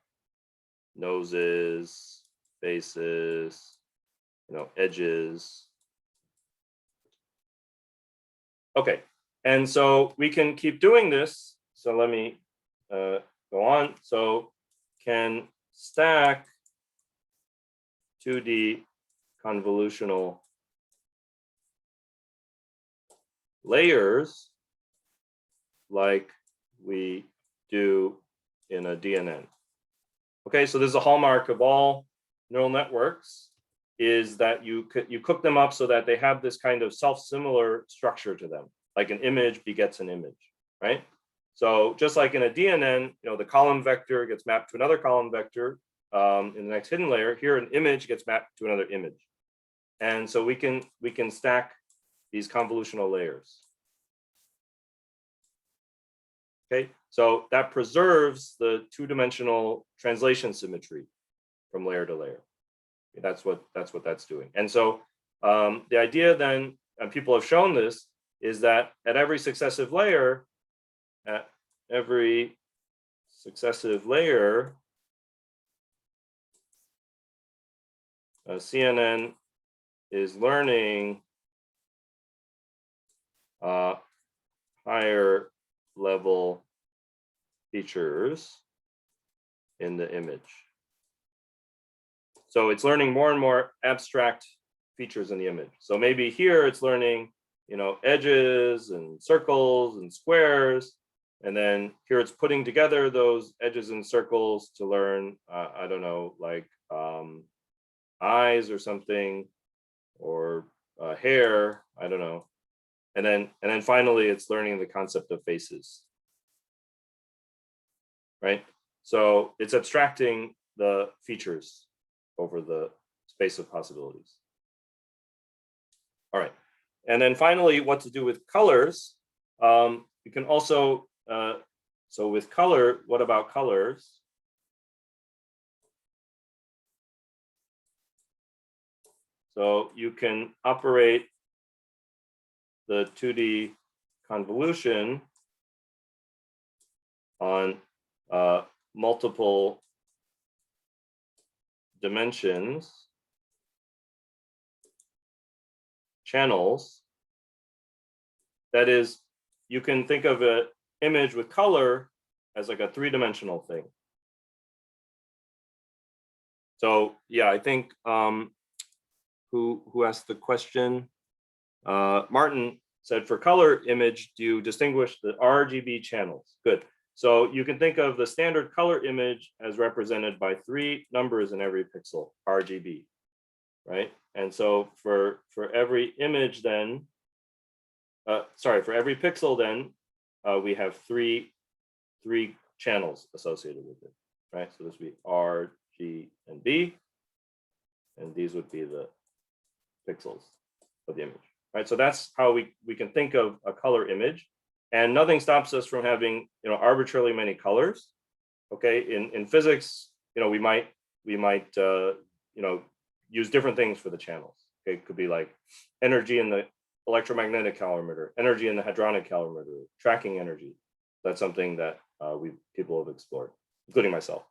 noses, faces, edges. Okay, and so we can keep doing this. So let me go on. So can stack 2D convolutional layers like we do in a DNN. Okay, so this is a hallmark of all neural networks, is that you cook them up so that they have this kind of self-similar structure to them, like an image begets an image, right? So just like in a DNN, the column vector gets mapped to another column vector in the next hidden layer. Here, an image gets mapped to another image, and so we can stack these convolutional layers. Okay, so that preserves the two-dimensional translation symmetry from layer to layer. That's what that's doing. And so the idea then, and people have shown this, is that at every successive layer, CNN is learning higher level features in the image. So it's learning more and more abstract features in the image. So maybe here it's learning, edges and circles and squares. And then here it's putting together those edges and circles to learn, I don't know, like eyes or something, or hair, I don't know. And then finally it's learning the concept of faces, right? So it's abstracting the features over the space of possibilities. All right. And then finally, what to do with colors. You can also, so with color, what about colors? So you can operate the 2D convolution on multiple dimensions, channels. That is, you can think of an image with color as like a three-dimensional thing. So yeah, I think who asked the question? Martin said, for color image, do you distinguish the RGB channels? Good. So you can think of the standard color image as represented by 3 numbers in every pixel, RGB, right? And so for every image then, for every pixel then, we have three channels associated with it, right? So this would be R, G, and B, and these would be the pixels of the image, right? So that's how we can think of a color image, and nothing stops us from having, you know, arbitrarily many colors. Okay, in physics, you know, we might you know, use different things for the channels. Okay, it could be like energy in the electromagnetic calorimeter, energy in the hadronic calorimeter, tracking energy. That's something that people have explored, including myself.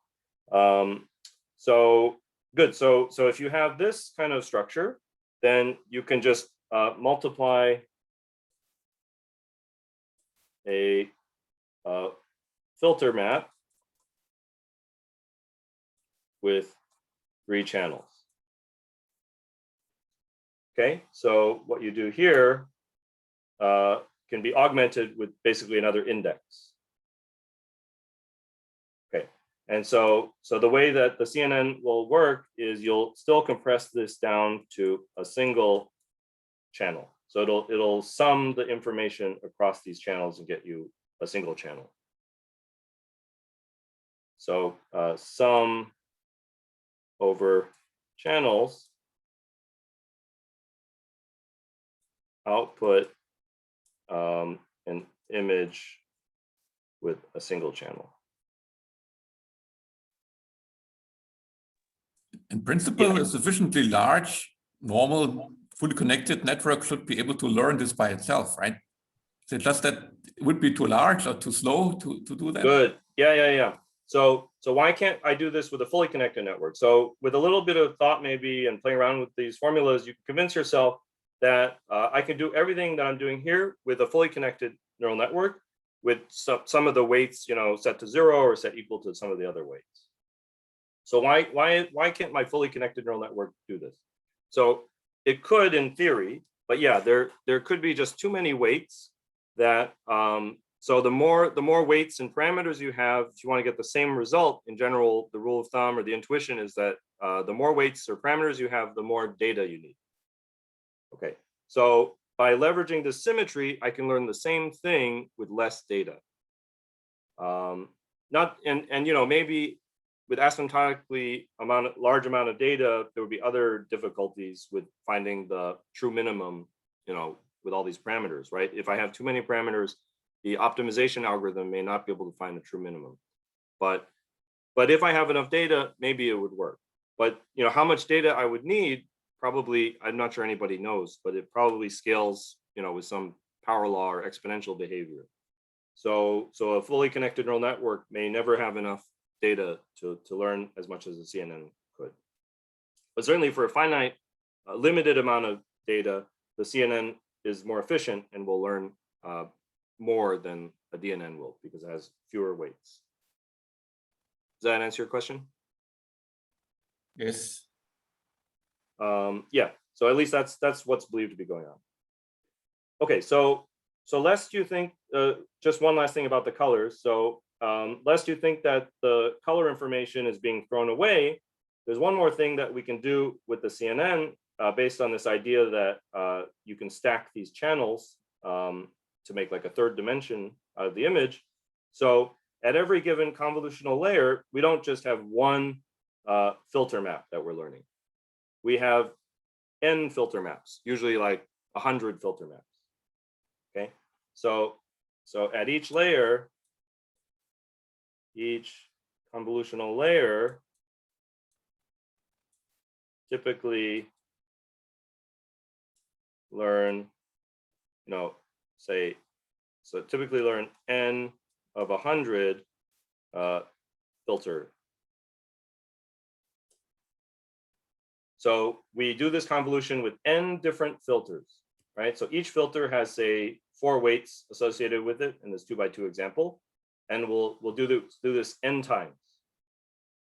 So good. So if you have this kind of structure, then you can just multiply a filter map with 3 channels. Okay, so what you do here can be augmented with basically another index. Okay, and so the way that the CNN will work is you'll still compress this down to a single channel. So it'll sum the information across these channels and get you a single channel. So sum over channels, output an image with a single channel. In principle, Yeah. a sufficiently large, normal, fully connected network should be able to learn this by itself, right? So just that it would be too large or too slow to do that? Good. Yeah. So why can't I do this with a fully connected network? So with a little bit of thought maybe and playing around with these formulas, you can convince yourself that I can do everything that I'm doing here with a fully connected neural network with some of the weights, you know, set to 0 or set equal to some of the other weights. So why can't my fully connected neural network do this? So it could in theory, but yeah, there could be just too many weights that so the more weights and parameters you have, if you want to get the same result, in general, the rule of thumb or the intuition is that the more weights or parameters you have, the more data you need. Okay, so by leveraging this symmetry, I can learn the same thing with less data. And you know, maybe with asymptotically large amount of data, there would be other difficulties with finding the true minimum, you know, with all these parameters, right? If I have too many parameters, the optimization algorithm may not be able to find the true minimum. But if I have enough data, maybe it would work. But you know, how much data I would need, probably, I'm not sure anybody knows, but it probably scales, you know, with some power law or exponential behavior. So a fully connected neural network may never have enough data to learn as much as a CNN could. But certainly for a finite, limited amount of data, the CNN is more efficient and will learn more than a DNN will because it has fewer weights. Does that answer your question? Yes. Yeah, so at least that's what's believed to be going on. Okay, so lest you think, just one last thing about the colors. So lest you think that the color information is being thrown away, there's one more thing that we can do with the CNN based on this idea that you can stack these channels to make like a third dimension out of the image. So at every given convolutional layer, we don't just have one filter map that we're learning. We have n filter maps, usually like 100 filter maps. Okay, so at each layer, each convolutional layer typically learn, typically learn n of 100 filter. So we do this convolution with n different filters, right? So each filter has, say, 4 weights associated with it in this 2x2 example, and we'll do this n times.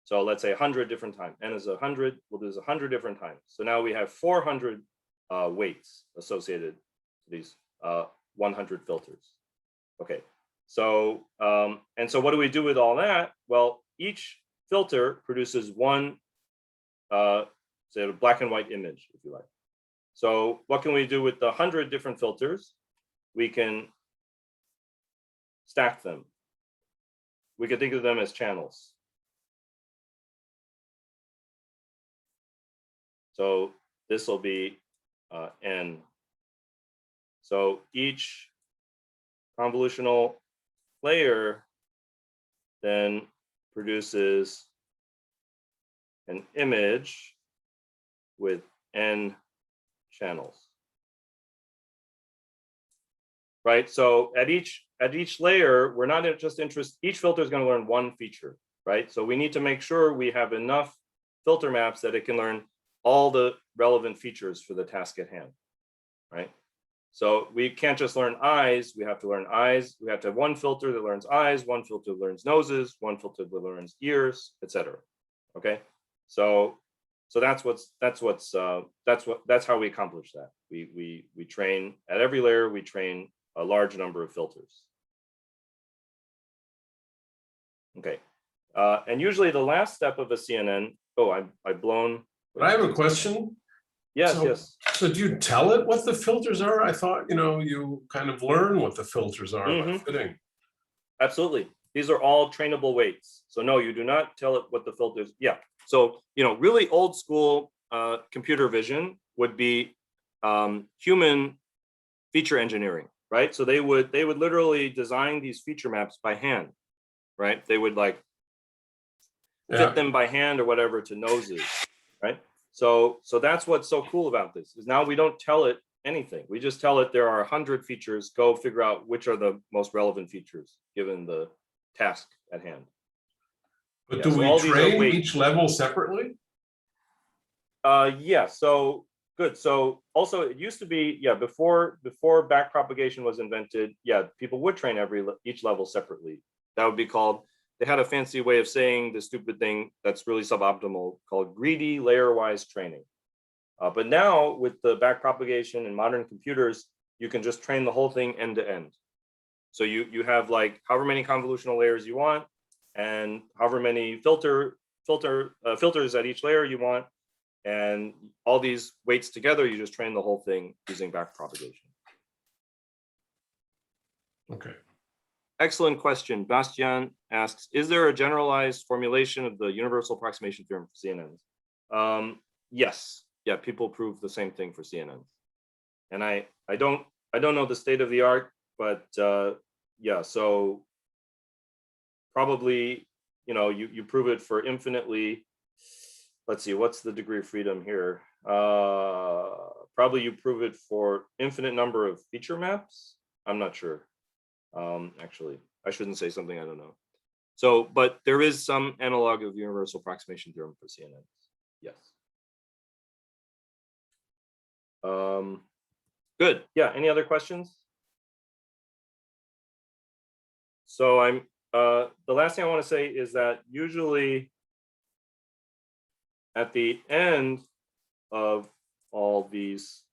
So let's say 100 different times. N is 100. We'll do this 100 different times. So now we have 400 weights associated to these 100 filters. Okay. So and so what do we do with all that? Well, each filter produces one say a black and white image, if you like. So what can we do with the 100 different filters? We can stack them. We can think of them as channels. So this will be n. So each convolutional layer then produces an image with n channels. Right? So at each layer, we're not just interested, each filter is going to learn one feature, right? So we need to make sure we have enough filter maps that it can learn all the relevant features for the task at hand, right? So we can't just learn eyes, we have to learn eyes. We have to have one filter that learns eyes, one filter that learns noses, one filter that learns ears, etc. Okay? So that's how we accomplish that. We train at every layer, we train a large number of filters. Okay. And usually the last step of a CNN, I've blown. I have a question. Yes, yes. So do you tell it what the filters are? I thought, you kind of learn what the filters are by fitting. Absolutely. These are all trainable weights. So no, you do not tell it what the filters. Yeah. So, really old school computer vision would be human feature engineering, right? So they would literally design these feature maps by hand, right? They would fit them by hand or whatever to noses, right? So that's what's so cool about this is now we don't tell it anything. We just tell it there are 100 features. Go figure out which are the most relevant features given the task at hand. But do we train each level separately? Yeah. So good. So also it used to be, before backpropagation was invented, people would train each level separately. That would be called, they had a fancy way of saying the stupid thing that's really suboptimal called greedy layer-wise training. But now with the backpropagation and modern computers, you can just train the whole thing end to end. So you have like however many convolutional layers you want and however many filters at each layer you want. And all these weights together, you just train the whole thing using backpropagation. Okay. Excellent question. Bastian asks, is there a generalized formulation of the universal approximation theorem for CNNs? Yes. Yeah, people prove the same thing for CNNs. And I don't know the state of the art, but so probably, you prove it for infinitely, let's see, what's the degree of freedom here? Probably you prove it for infinite number of feature maps. I'm not sure. Actually, I shouldn't say something I don't know. So, but there is some analog of universal approximation theorem for CNNs. Yes. Good. Yeah. Any other questions? So the last thing I want to say is that usually at the end of all these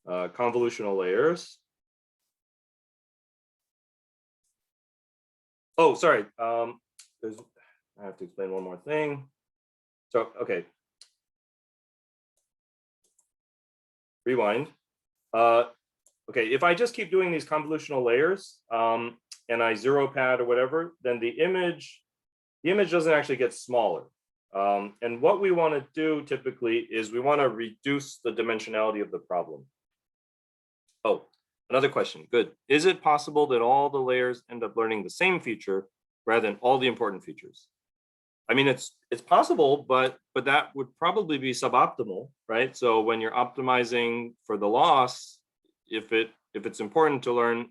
convolutional layers, oh, sorry. I have to explain one more thing. So, okay. Rewind. Okay, if I just keep doing these convolutional layers, and I zero pad or whatever, then the image doesn't actually get smaller. And what we want to do typically is we want to reduce the dimensionality of the problem. Oh, another question. Good. Is it possible that all the layers end up learning the same feature rather than all the important features? I mean, it's possible, but that would probably be suboptimal, right? So when you're optimizing for the loss, if it's important to learn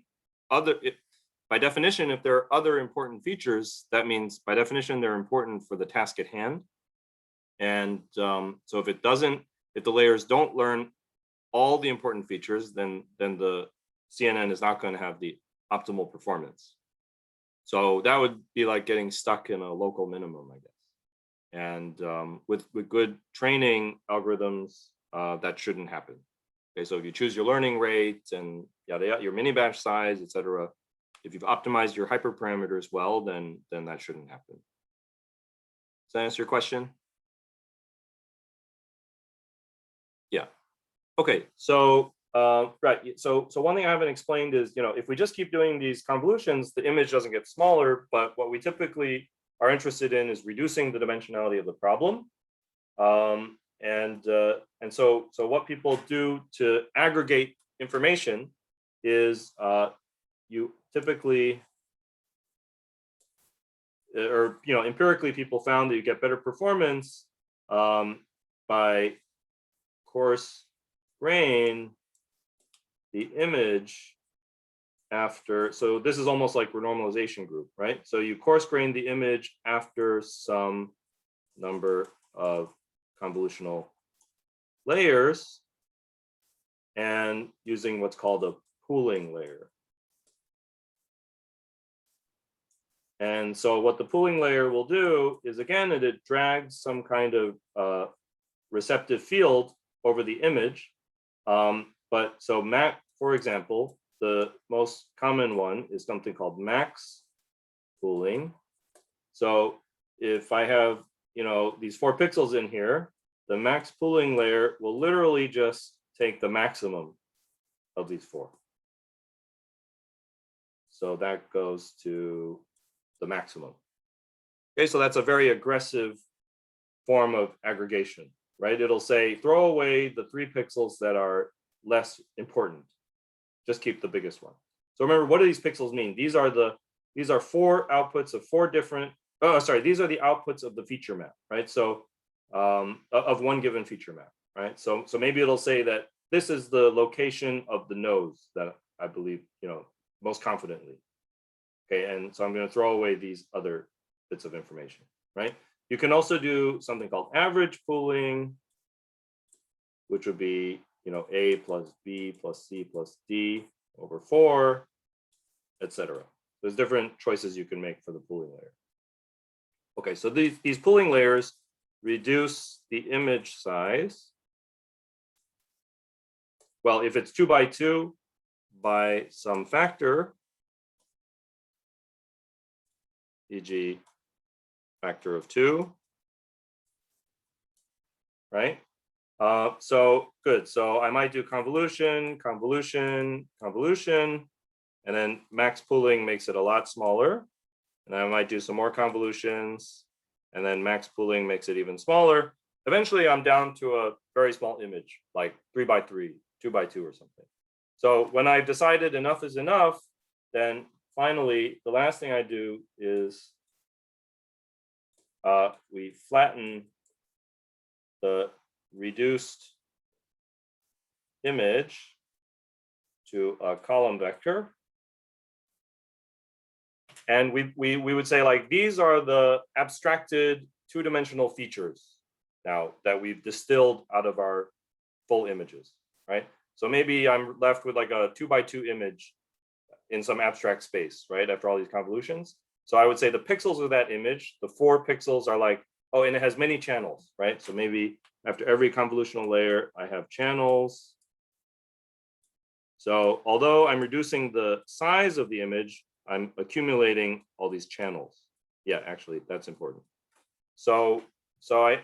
by definition, if there are other important features, that means by definition they're important for the task at hand. And so if the layers don't learn all the important features, then the CNN is not going to have the optimal performance. So that would be like getting stuck in a local minimum, I guess. And with good training algorithms, that shouldn't happen. Okay, so if you choose your learning rate and your mini batch size, etc., if you've optimized your hyperparameters well, then that shouldn't happen. Does that answer your question? Yeah. Okay. So right. So one thing I haven't explained is, if we just keep doing these convolutions, the image doesn't get smaller. But what we typically are interested in is reducing the dimensionality of the problem. And so what people do to aggregate information is you typically, or empirically, people found that you get better performance by coarse grain the image after. So this is almost like renormalization group, right? So you coarse grain the image after some number of convolutional layers and using what's called a pooling layer. And so what the pooling layer will do is, again, it drags some kind of receptive field over the image. But so for example, the most common one is something called max pooling. So if I have, these 4 pixels in here, the max pooling layer will literally just take the maximum of these 4. So that goes to the maximum. Okay, so that's a very aggressive form of aggregation, right? It'll say, throw away the 3 pixels that are less important. Just keep the biggest one. So remember, what do these pixels mean? These are 4 outputs of 4 different, these are the outputs of the feature map, right? So of one given feature map, right? So maybe it'll say that this is the location of the nose that I believe, most confidently. Okay, and so I'm going to throw away these other bits of information, right? You can also do something called average pooling, which would be, A plus B plus C plus D over 4, etc. There's different choices you can make for the pooling layer. Okay, so these pooling layers reduce the image size. Well, if it's 2 by 2 by some factor, e.g. factor of 2, right? So good. So I might do convolution, convolution, convolution, and then max pooling makes it a lot smaller. And I might do some more convolutions, and then max pooling makes it even smaller. Eventually, I'm down to a very small image, like 3 by 3, 2 by 2 or something. So when I've decided enough is enough, then finally, the last thing I do is we flatten the reduced image to a column vector. And we would say, like, these are the abstracted 2-dimensional features now that we've distilled out of our full images, right? So maybe I'm left with like a 2 by 2 image in some abstract space, right? After all these convolutions. So I would say the pixels of that image, the 4 pixels are like, oh, and it has many channels, right? So maybe after every convolutional layer, I have channels. So although I'm reducing the size of the image, I'm accumulating all these channels. Yeah, actually, that's important. So I,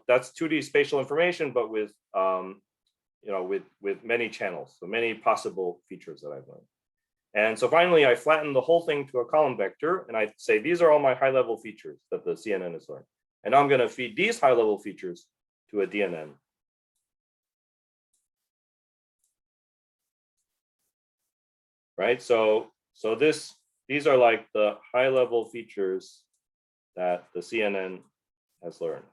that's 2D spatial information, but with, with many channels, so many possible features that I've learned. And so finally, I flatten the whole thing to a column vector, and I say, these are all my high-level features that the CNN has learned. And I'm going to feed these high-level features to a DNN. Right, so these are like the high-level features that the CNN has learned.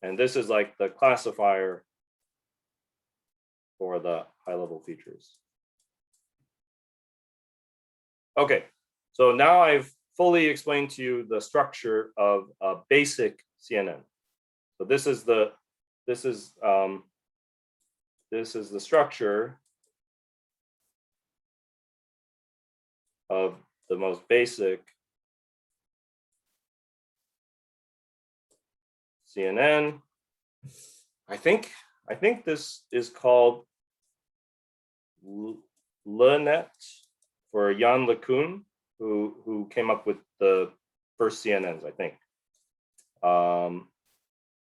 And this is like the classifier for the high-level features. Okay, so now I've fully explained to you the structure of a basic CNN. So this is the structure of the most basic CNN. I think this is called LeNet for Jan LeCun, who came up with the first CNNs, I think.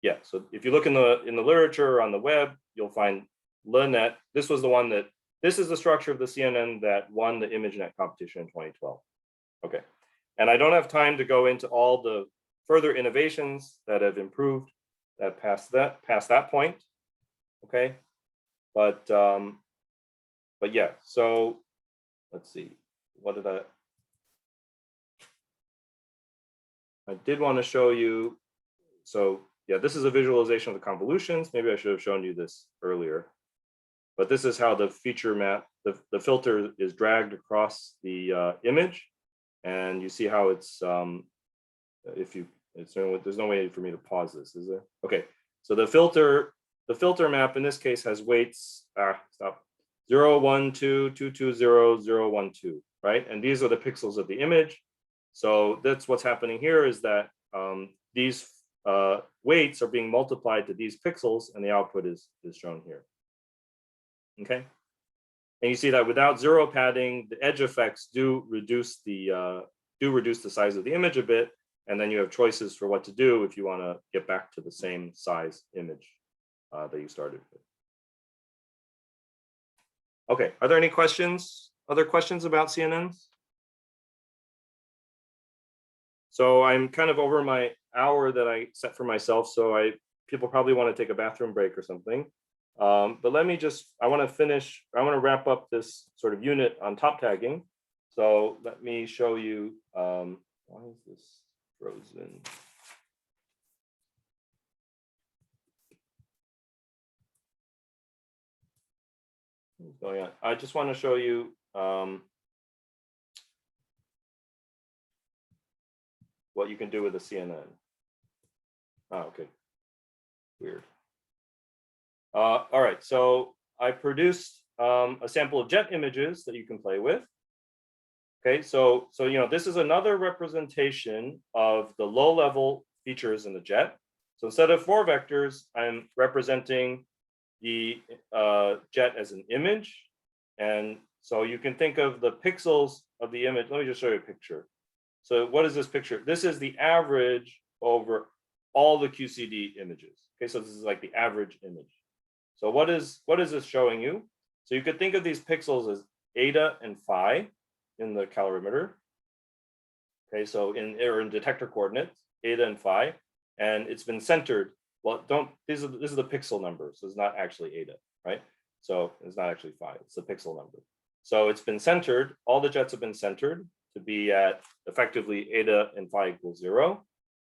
Yeah, so if you look in the literature or on the web, you'll find LeNet. This was the one that, this is the structure of the CNN that won the ImageNet competition in 2012. Okay, and I don't have time to go into all the further innovations that have improved that past that point. Okay, but yeah, so let's see, what did I did want to show you. So yeah, this is a visualization of the convolutions. Maybe I should have shown you this earlier, but this is how the feature map, the filter is dragged across the image, and you see how it's there's no way for me to pause this, is there? Okay, so the filter map in this case has weights 0, 1, 2, 2, 2, 0, 0, 1, 2, right? And these are the pixels of the image. So that's what's happening here, is that these weights are being multiplied to these pixels, and the output is shown here. Okay, and you see that without zero padding, the edge effects do reduce the size of the image a bit, and then you have choices for what to do if you want to get back to the same size image that you started with. Okay, are there any questions? Other questions about CNNs? So I'm kind of over my hour that I set for myself, so people probably want to take a bathroom break or something. But let me just, I want to wrap up this sort of unit on top tagging. So let me show you, why is this frozen? What's going on? I just want to show you what you can do with a CNN. Oh, okay, weird. All right, so I produced a sample of jet images that you can play with. Okay, so this is another representation of the low-level features in the jet. So instead of 4 vectors, I'm representing the jet as an image. And so you can think of the pixels of the image. Let me just show you a picture. So what is this picture? This is the average over all the QCD images. Okay, so this is like the average image. So what is this showing you? So you could think of these pixels as eta and phi in the calorimeter. Okay, so in detector coordinates, eta and phi, and it's been centered. Well, this is the pixel number, so it's not actually eta, right? So it's not actually phi, it's the pixel number. So it's been centered, all the jets have been centered to be at effectively eta and phi equals 0.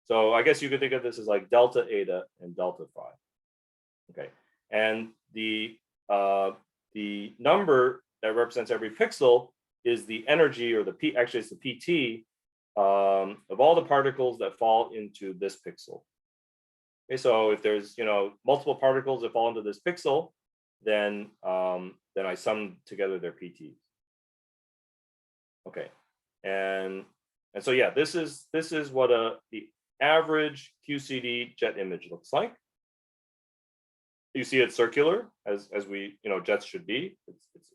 So I guess you could think of this as like delta eta and delta phi. Okay, and the number that represents every pixel is the energy, or actually it's the PT of all the particles that fall into this pixel. Okay, so if there's multiple particles that fall into this pixel, then I sum together their PTs. Okay, and so yeah, this is what the average QCD jet image looks like. You see it's circular, as we jets should be.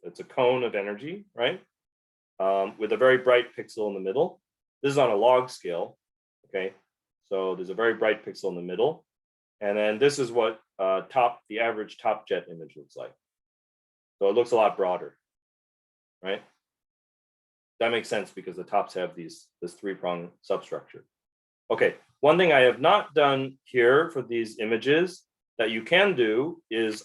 It's a cone of energy, right? With a very bright pixel in the middle. This is on a log scale. Okay, so there's a very bright pixel in the middle, and then this is what the average top jet image looks like. So it looks a lot broader, right? That makes sense because the tops have this three-prong substructure. Okay, one thing I have not done here for these images that you can do is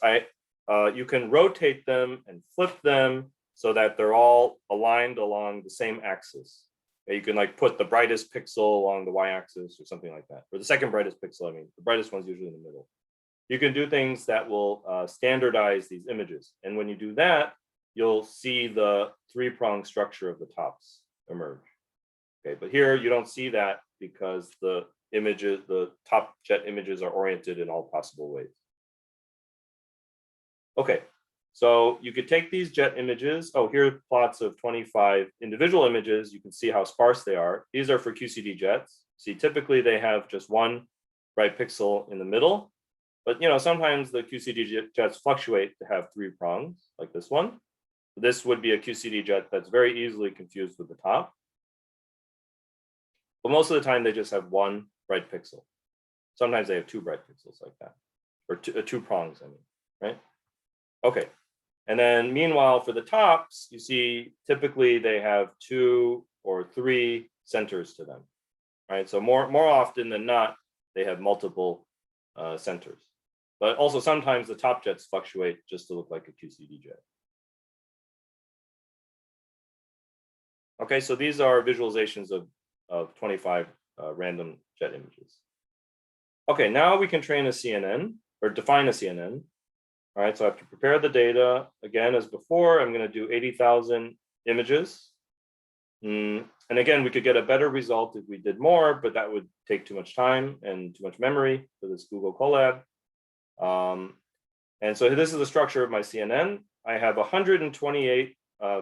you can rotate them and flip them so that they're all aligned along the same axis. You can like put the brightest pixel along the y-axis or something like that. Or the second brightest pixel, I mean, the brightest one's usually in the middle. You can do things that will standardize these images. And when you do that, you'll see the three-prong structure of the tops emerge. Okay, but here you don't see that because the images, the top jet images are oriented in all possible ways. Okay, so you could take these jet images. Oh, here are plots of 25 individual images. You can see how sparse they are. These are for QCD jets. See, typically they have just one bright pixel in the middle, but sometimes the QCD jets fluctuate to have three prongs like this one. This would be a QCD jet that's very easily confused with the top. But most of the time they just have one bright pixel. Sometimes they have two bright pixels like that, or two prongs, I mean, right? Okay, and then meanwhile for the tops, you see typically they have 2 or 3 centers to them, right? So more often than not, they have multiple centers. But also sometimes the top jets fluctuate just to look like a QCD jet. Okay, so these are visualizations of 25 random jet images. Okay, now we can train a CNN or define a CNN. All right, so I have to prepare the data. Again, as before, I'm going to do 80,000 images. And again, we could get a better result if we did more, but that would take too much time and too much memory for this Google Colab. And so this is the structure of my CNN. I have 128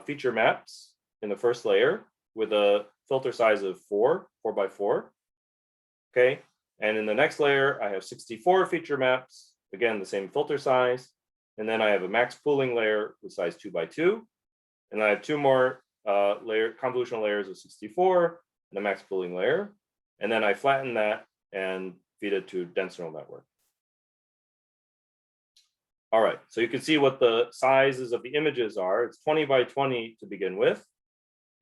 feature maps in the first layer with a filter size of 4 by 4. Okay, and in the next layer, I have 64 feature maps, again, the same filter size. And then I have a max pooling layer with size 2 by 2. And I have 2 more convolutional layers of 64 and a max pooling layer. And then I flatten that and feed it to dense neural network. All right, so you can see what the sizes of the images are. It's 20 by 20 to begin with.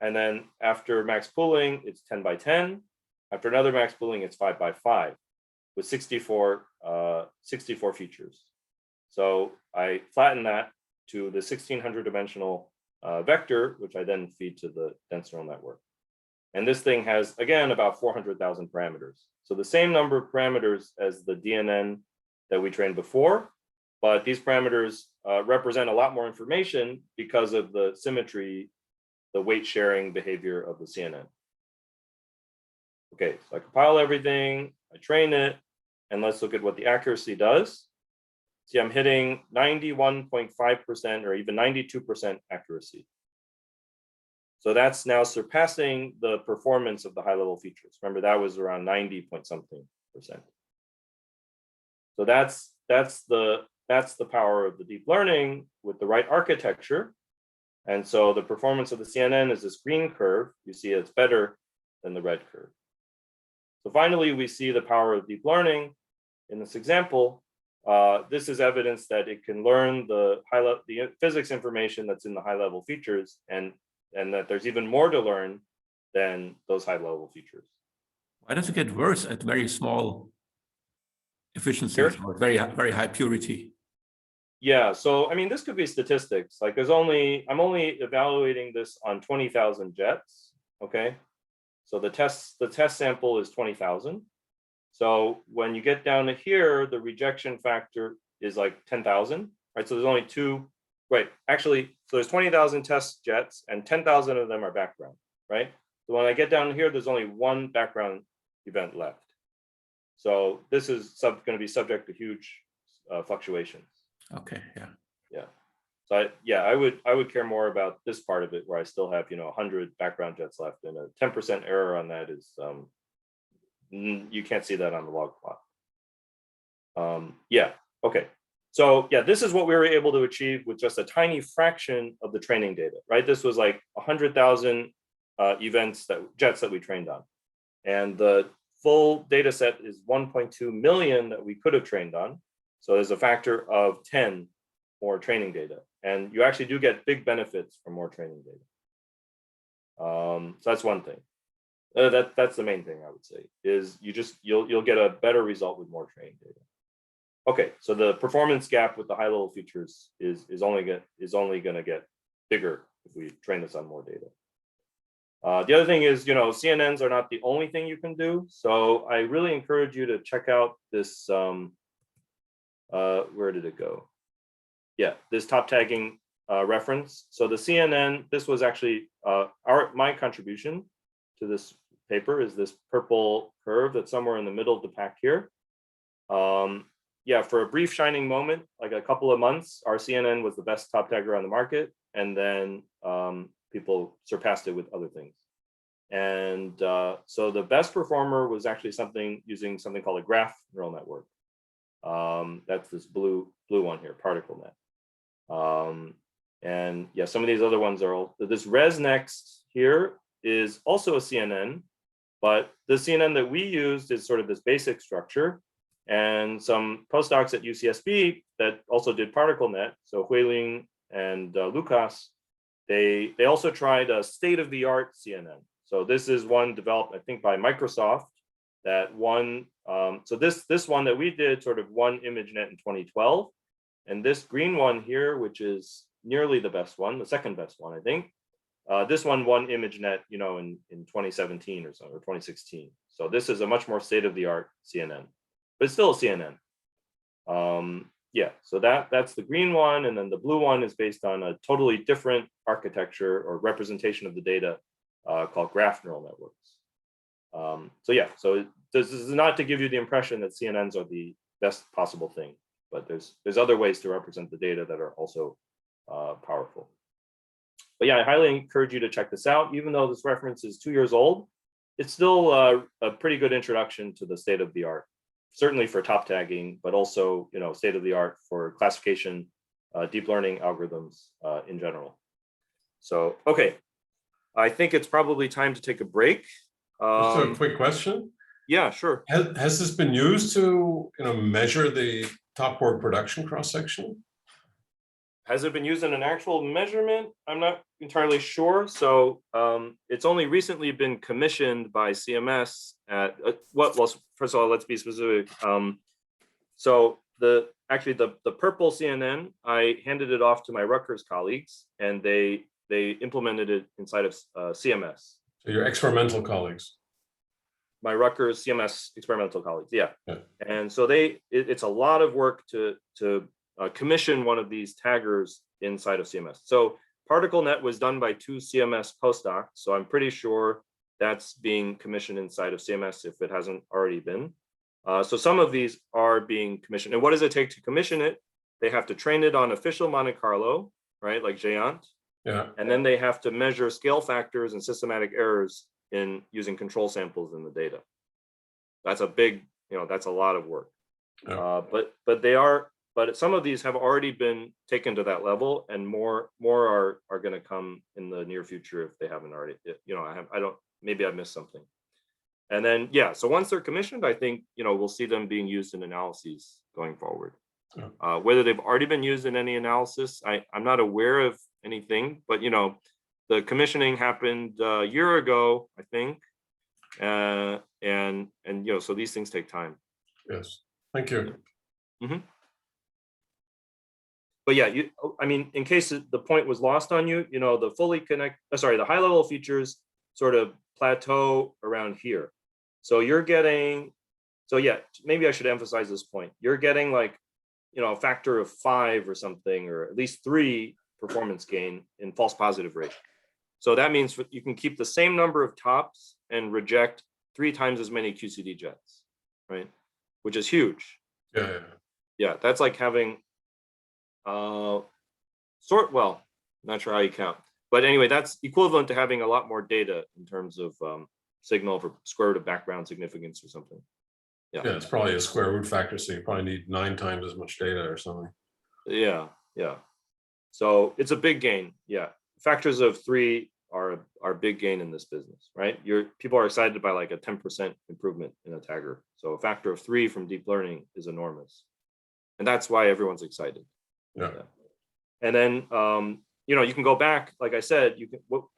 And then after max pooling, it's 10 by 10. After another max pooling, it's 5 by 5 with 64 features. So I flatten that to the 1600 dimensional vector, which I then feed to the dense neural network. And this thing has, again, about 400,000 parameters. So the same number of parameters as the DNN that we trained before, but these parameters represent a lot more information because of the symmetry, the weight sharing behavior of the CNN. Okay, so I compile everything, I train it, and let's look at what the accuracy does. See, I'm hitting 91.5% or even 92% accuracy. So that's now surpassing the performance of the high-level features. Remember, that was around 90 point something percent. So that's the power of the deep learning with the right architecture. And so the performance of the CNN is this green curve. You see it's better than the red curve. So finally, we see the power of deep learning in this example. This is evidence that it can learn the physics information that's in the high-level features, and that there's even more to learn than those high-level features. Why does it get worse at very small efficiencies or very high purity? Yeah, so I mean, this could be statistics. Like I'm only evaluating this on 20,000 jets. Okay, so the test sample is 20,000. So when you get down to here, the rejection factor is like 10,000, right? So there's only 2, right? Actually, so there's 20,000 test jets and 10,000 of them are background, right? So when I get down here, there's only 1 background event left. So this is going to be subject to huge fluctuations. Okay, yeah. Yeah. So I would care more about this part of it where I still have 100 background jets left, and a 10% error on that is you can't see that on the log plot. Yeah, okay. So yeah, this is what we were able to achieve with just a tiny fraction of the training data, right? This was like 100,000 jets that we trained on. And the full data set is 1.2 million that we could have trained on. So there's a factor of 10 more training data, and you actually do get big benefits from more training data. So that's one thing. That's the main thing I would say is you'll get a better result with more training data. Okay, so the performance gap with the high level features is only going to get bigger if we train this on more data. The other thing is, CNNs are not the only thing you can do. So I really encourage you to check out this. Where did it go? Yeah, this top tagging reference. So the CNN, this was actually my contribution to this paper is this purple curve that's somewhere in the middle of the pack here. Yeah, for a brief shining moment, like a couple of months, our CNN was the best top tagger on the market, and then people surpassed it with other things. And so the best performer was actually using something called a graph neural network. That's this blue one here, particle net. And yeah, some of these other ones are all, this ResNext here is also a CNN, but the CNN that we used is sort of this basic structure. And some postdocs at UCSB that also did particle net, so Huiling and Lucas, they also tried a state-of-the-art CNN. So this is one developed, I think, by Microsoft that won. So this one that we did sort of won ImageNet in 2012. And this green one here, which is nearly the best one, the second best one, I think. This one won ImageNet, in 2017 or so, or 2016. So this is a much more state-of-the-art CNN, but it's still a CNN. Yeah, so that's the green one, and then the blue one is based on a totally different architecture or representation of the data called graph neural networks. So yeah, so this is not to give you the impression that CNNs are the best possible thing, but there's other ways to represent the data that are also powerful. But yeah, I highly encourage you to check this out. Even though this reference is 2 years old, it's still a pretty good introduction to the state of the art, certainly for top tagging, but also state of the art for classification, deep learning algorithms in general. So okay, I think it's probably time to take a break. Just a quick question. Yeah, sure. Has this been used to measure the top board production cross section? Has it been used in an actual measurement? I'm not entirely sure. So it's only recently been commissioned by CMS at well, first of all, let's be specific. So the purple CNN, I handed it off to my Rutgers colleagues, and they implemented it inside of CMS. So your experimental colleagues. My Rutgers CMS experimental colleagues, yeah. Yeah. And so it's a lot of work to commission one of these taggers inside of CMS. So ParticleNet was done by 2 CMS postdocs, so I'm pretty sure that's being commissioned inside of CMS if it hasn't already been. So some of these are being commissioned. And what does it take to commission it? They have to train it on official Monte Carlo, right, like Géant. Yeah. And then they have to measure scale factors and systematic errors in using control samples in the data. That's a big, that's a lot of work. Yeah. But some of these have already been taken to that level, and more are going to come in the near future if they haven't already. Maybe I missed something. And then yeah, so once they're commissioned, I think we'll see them being used in analyses going forward. Yeah. Whether they've already been used in any analysis, I'm not aware of anything, but the commissioning happened a year ago, I think, and so these things take time. Yes, thank you. Mm-hmm. But yeah, in case the point was lost on you, the high level features sort of plateau around here. So yeah, maybe I should emphasize this point. You're getting a factor of 5 or something, or at least 3 performance gain in false positive rate. So that means you can keep the same number of tops and reject 3 times as many QCD jets, right? Which is huge. Yeah. Yeah, that's like having not sure how you count, but anyway, that's equivalent to having a lot more data in terms of signal for square root of background significance or something. Yeah, it's probably a square root factor, so you probably need 9 times as much data or something. Yeah. So it's a big gain. Yeah, factors of 3 are big gain in this business, right? People are excited by like a 10% improvement in a tagger. So a factor of 3 from deep learning is enormous, and that's why everyone's excited. Yeah. And then, you can go back, like I said,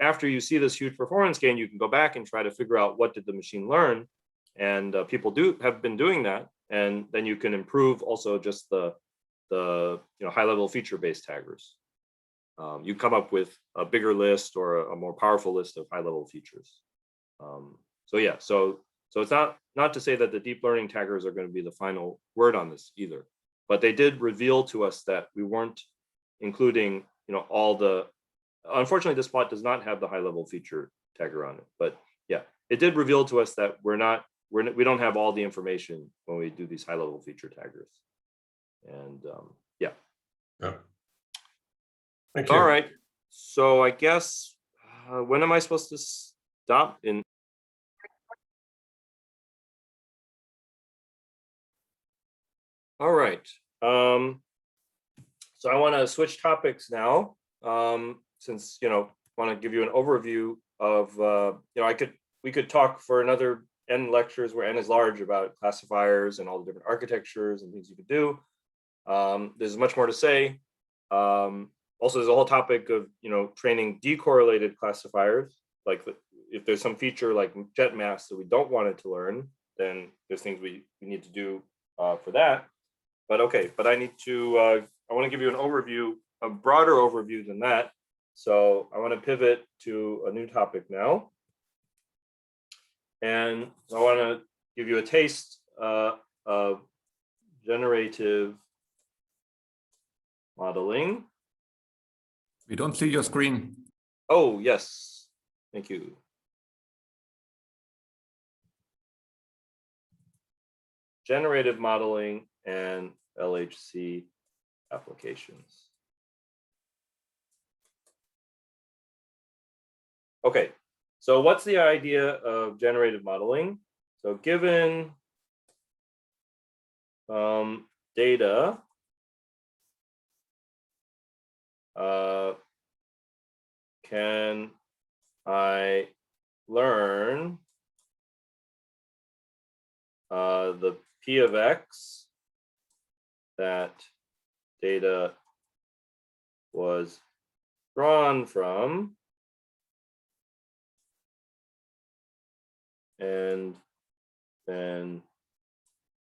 after you see this huge performance gain, you can go back and try to figure out what did the machine learn. And people have been doing that. And then you can improve also just the high-level feature-based taggers. You come up with a bigger list or a more powerful list of high-level features. So yeah, so it's not to say that the deep learning taggers are going to be the final word on this either, but they did reveal to us that we weren't including all the. Unfortunately, this plot does not have the high-level feature tagger on it, but yeah, it did reveal to us that we don't have all the information when we do these high-level feature taggers. And yeah. Yeah. Thank you. All right. So I guess when am I supposed to stop? All right. So I want to switch topics now. Since want to give you an overview of we could talk for another N lectures where N is large about classifiers and all the different architectures and things you could do. There's much more to say. Also, there's a whole topic of training decorrelated classifiers. Like if there's some feature like jet mass that we don't want it to learn, then there's things we need to do for that. But okay, but I want to give you an overview, a broader overview than that. So I want to pivot to a new topic now. And I want to give you a taste of generative modeling. We don't see your screen. Oh, yes. Thank you. Generative modeling and LHC applications. Okay, so what's the idea of generative modeling? So given data, can I learn the P of X that data was drawn from, and then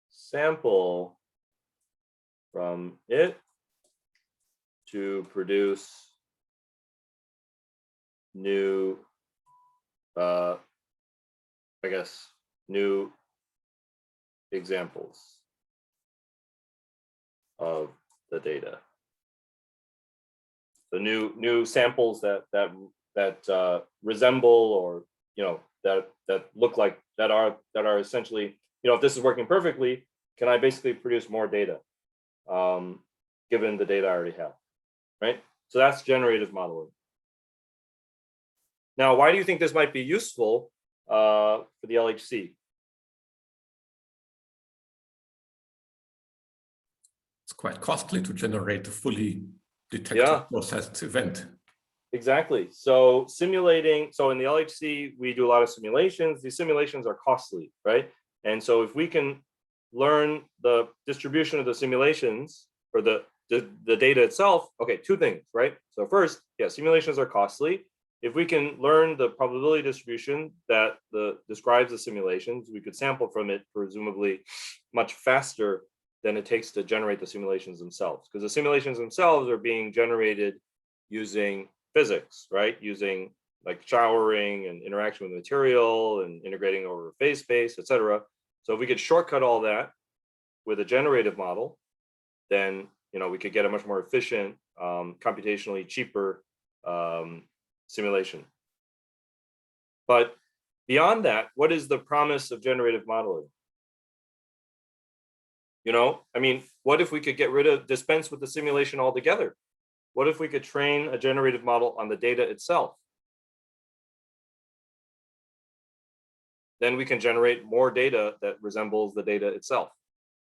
sample from it to produce new, new examples of the data. The new samples that resemble, or that look like, that are essentially, if this is working perfectly, can I basically produce more data given the data I already have, right? So that's generative modeling. Now, why do you think this might be useful for the LHC? It's quite costly to generate a fully detected processed event. Exactly. So simulating, so in the LHC, we do a lot of simulations. These simulations are costly, right? And so if we can learn the distribution of the simulations or the data itself, okay, two things, right? So first, yeah, simulations are costly. If we can learn the probability distribution that describes the simulations, we could sample from it presumably much faster than it takes to generate the simulations themselves, because the simulations themselves are being generated using physics, right? Using like showering and interaction with material and integrating over phase space, et cetera. So if we could shortcut all that with a generative model, then we could get a much more efficient, computationally cheaper simulation. But beyond that, what is the promise of generative modeling? I mean, what if we could dispense with the simulation altogether? What if we could train a generative model on the data itself? Then we can generate more data that resembles the data itself,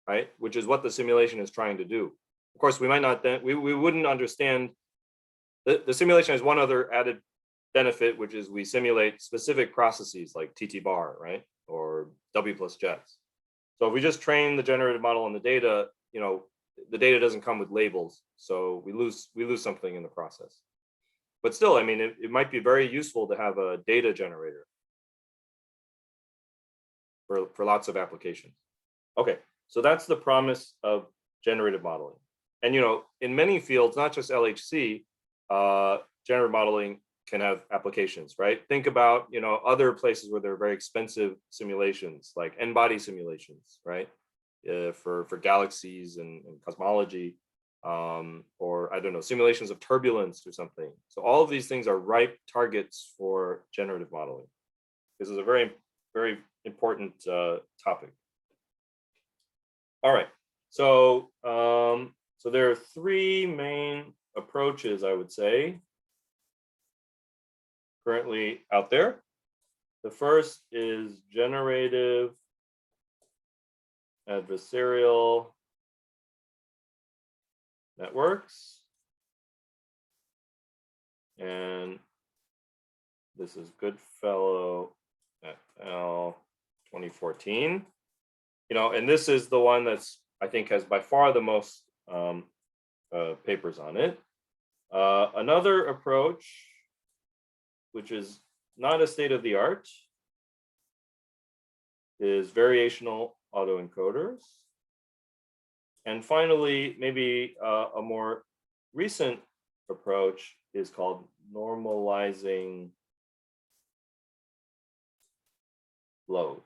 right? Which is what the simulation is trying to do. Of course, we might not then, we wouldn't understand, the simulation has one other added benefit, which is we simulate specific processes like TT bar, right? Or W plus jets. So if we just train the generative model on the data, the data doesn't come with labels, so we lose something in the process. But still, I mean, it might be very useful to have a data generator for lots of applications. Okay, so that's the promise of generative modeling. And in many fields, not just LHC, generative modeling can have applications, right? Think about other places where there are very expensive simulations, like n-body simulations, right? For galaxies and cosmology, or I don't know, simulations of turbulence or something. So all of these things are ripe targets for generative modeling. This is a very, very important topic. All right, so so there are three main approaches, I would say, currently out there. The first is generative adversarial networks. And this is Goodfellow et al. 2014. And this is the one that's, I think, has by far the most papers on it. Another approach, which is not a state of the art, is variational autoencoders. And finally, maybe a more recent approach is called normalizing flows.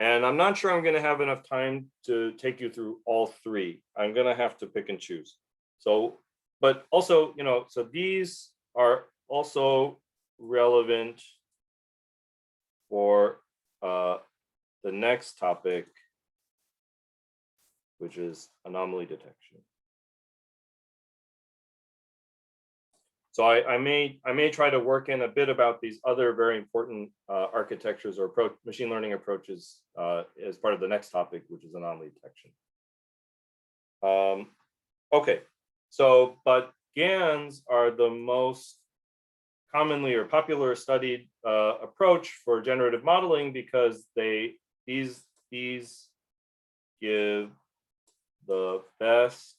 And I'm not sure I'm going to have enough time to take you through all three. I'm going to have to pick and choose. So, but also, so these are also relevant for the next topic, which is anomaly detection. So I may try to work in a bit about these other very important architectures or machine learning approaches as part of the next topic, which is anomaly detection. Okay, so but GANs are the most commonly or popular studied approach for generative modeling because these give the best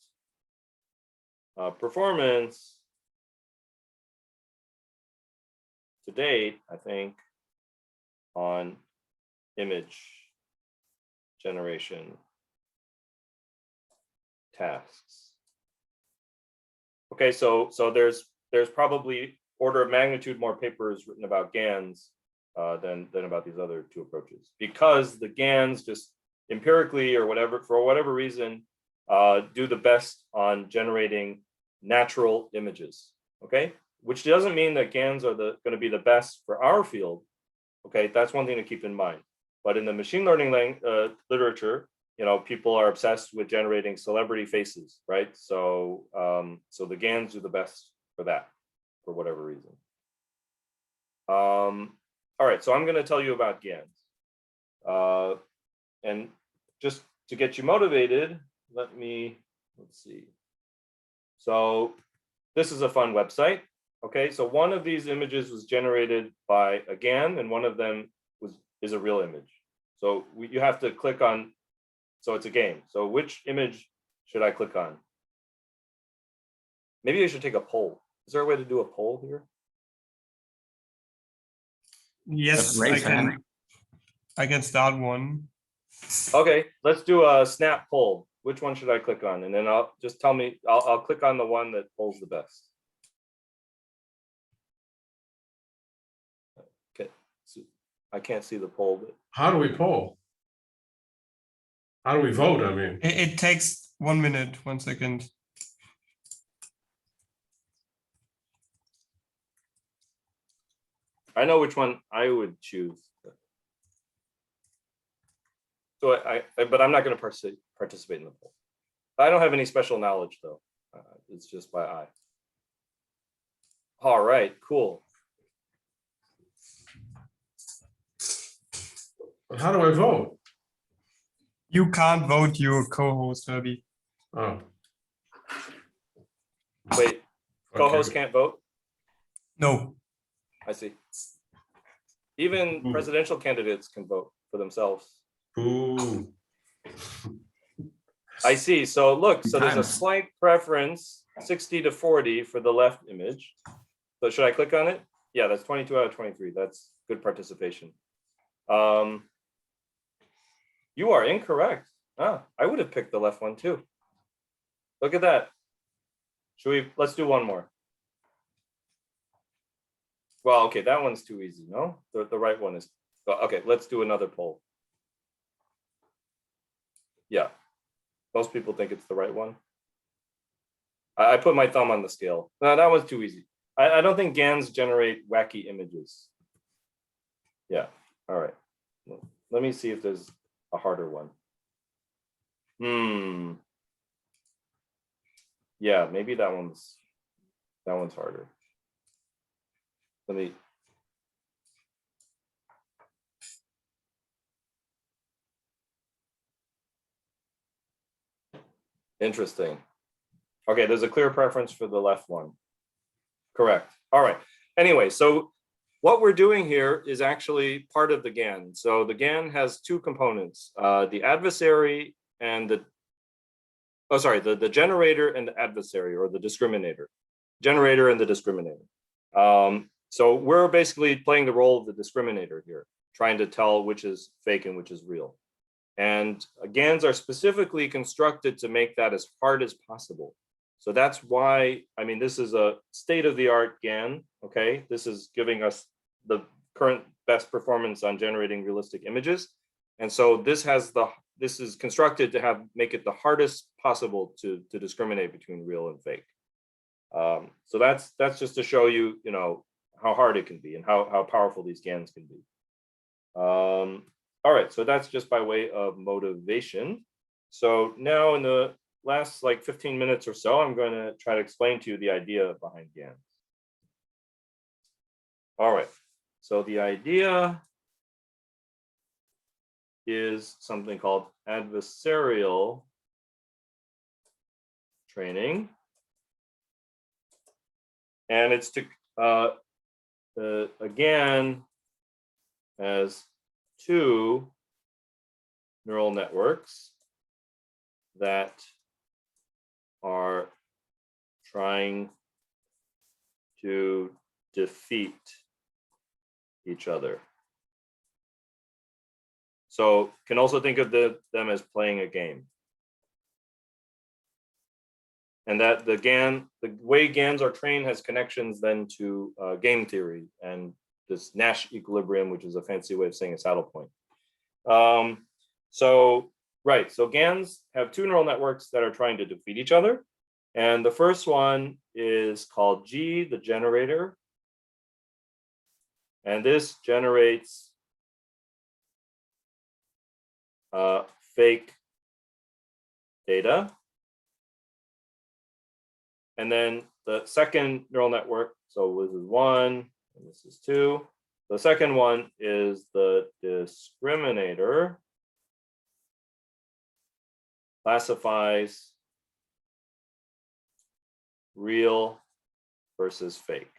performance to date, I think, on image generation tasks. Okay, so there's probably order of magnitude more papers written about GANs than about these other two approaches, because the GANs just empirically or whatever, for whatever reason, do the best on generating natural images. Okay, which doesn't mean that GANs are going to be the best for our field. Okay, that's one thing to keep in mind. But in the machine learning literature, people are obsessed with generating celebrity faces, right? So so the GANs are the best for that, for whatever reason. All right, so I'm going to tell you about GANs. And just to get you motivated, let's see. So this is a fun website. Okay, so one of these images was generated by a GAN, and one of them is a real image. So you have to click on, so it's a game. So which image should I click on? Maybe I should take a poll. Is there a way to do a poll here? Yes, I can start one. Okay, let's do a snap poll. Which one should I click on? And then I'll just tell me, I'll click on the one that polls the best. Okay, so I can't see the poll, but How do we poll? How do we vote? I mean, It takes 1 minute, 1 second. I know which one I would choose. So but I'm not going to participate in the poll. I don't have any special knowledge though. It's just by eye. All right, cool. but how do I vote? You can't vote your co-host, Herbie. Oh, Wait, co-host can't vote? No. I see. Even presidential candidates can vote for themselves. boo. I see. So look, so there's a Times. slight preference, 60 to 40 for the left image. So should I click on it? Yeah, that's 22 out of 23. That's good participation. You are incorrect. Ah, I would have picked the left one too. Look at that. Let's do one more. Well, okay, that one's too easy, no? The right one is, okay, let's do another poll. Yeah, most people think it's the right one. I put my thumb on the scale. No, that was too easy. I don't think GANs generate wacky images. Yeah, all right. Let me see if there's a harder one. Yeah, maybe that one's harder. Let me. Interesting. Okay, there's a clear preference for the left one. Correct. All right. Anyway, so what we're doing here is actually part of the GAN. So the GAN has two components, the adversary and the generator and the adversary, or the discriminator. Generator and the discriminator. So we're basically playing the role of the discriminator here, trying to tell which is fake and which is real. And GANs are specifically constructed to make that as hard as possible. So that's why, I mean, this is a state-of-the-art GAN, okay? This is giving us the current best performance on generating realistic images. And so this is constructed to make it the hardest possible to discriminate between real and fake. So that's just to show you, how hard it can be and how powerful these GANs can be. All right, so that's just by way of motivation. So now in the last 15 minutes or so, I'm going to try to explain to you the idea behind GANs. All right, so the idea is something called adversarial training. And it's to, again, as two neural networks that are trying to defeat each other. So can also think of them as playing a game. And that the way GANs are trained has connections then to game theory and this Nash equilibrium, which is a fancy way of saying a saddle point. So GANs have two neural networks that are trying to defeat each other. And the first one is called G, the generator. And this generates fake data. And then the second neural network, so this is 1, and this is 2. The second one is the discriminator, classifies real versus fake.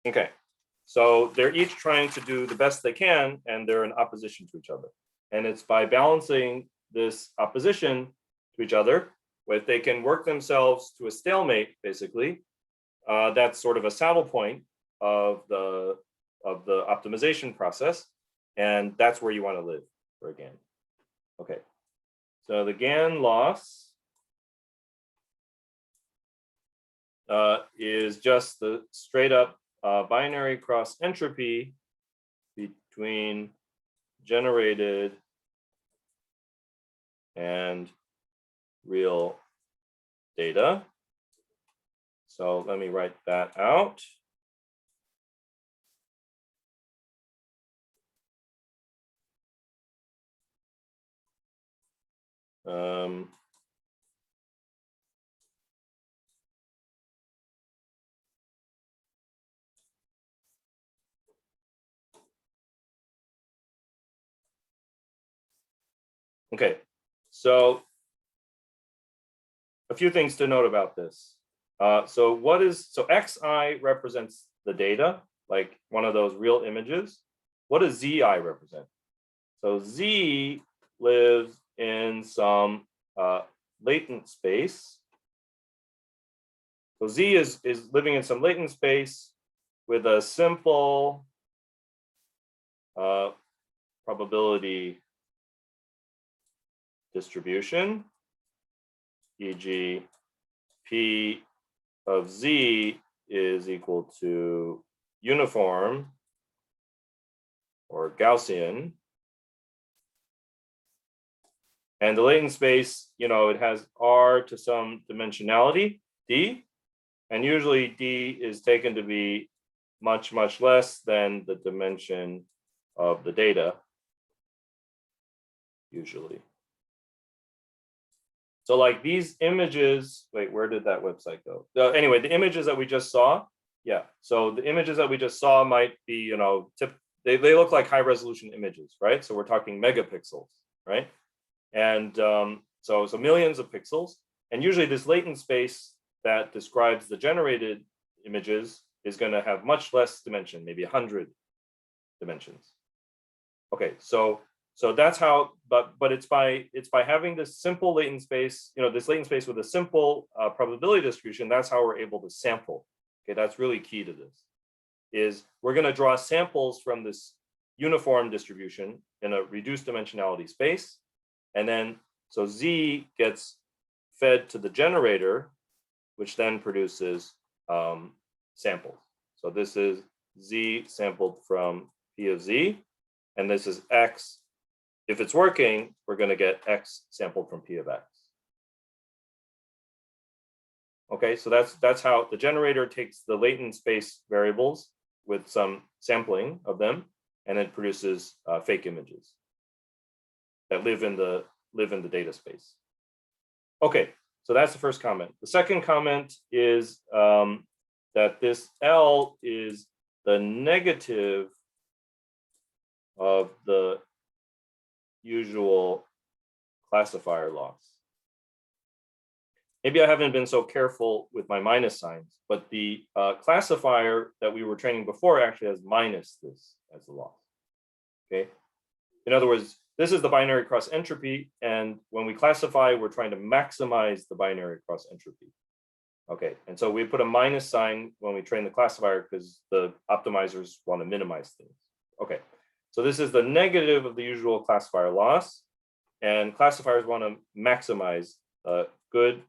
Okay, so they're each trying to do the best they can, and they're in opposition to each other. And it's by balancing this opposition to each other, if they can work themselves to a stalemate, basically, that's sort of a saddle point of the optimization process, and that's where you want to live for a GAN. Okay, so the GAN loss is just the straight up binary cross entropy between generated and real data. So let me write that out. Okay, so a few things to note about this. So XI represents the data, like one of those real images. What does ZI represent? So Z lives in some latent space. So Z is living in some latent space with a simple probability distribution, e.g. P of Z is equal to uniform or Gaussian. And the latent space, it has R to some dimensionality, D, and usually D is taken to be much, much less than the dimension of the data, usually. So like these images, wait, where did that website go? Anyway, the images that we just saw, yeah. So the images that we just saw might be, they look like high resolution images, right? So we're talking megapixels, right? And so millions of pixels. And usually this latent space that describes the generated images is going to have much less dimension, maybe 100 dimensions. Okay, so that's how, but it's by having this simple latent space, this latent space with a simple probability distribution. That's how we're able to sample. Okay, that's really key to this. Is we're going to draw samples from this uniform distribution in a reduced dimensionality space, and then so Z gets fed to the generator, which then produces samples. So this is Z sampled from P of Z, and this is X. If it's working, we're going to get X sampled from P of X. Okay, so that's how the generator takes the latent space variables with some sampling of them, and then produces fake images that live in the data space. Okay, so that's the first comment. The second comment is that this L is the negative of the usual classifier loss. Maybe I haven't been so careful with my minus signs, but the classifier that we were training before actually has minus this as the loss. Okay. In other words, this is the binary cross entropy, and when we classify, we're trying to maximize the binary cross entropy. Okay, and so we put a minus sign when we train the classifier because the optimizers want to minimize things. Okay, so this is the negative of the usual classifier loss, and classifiers want to maximize. Good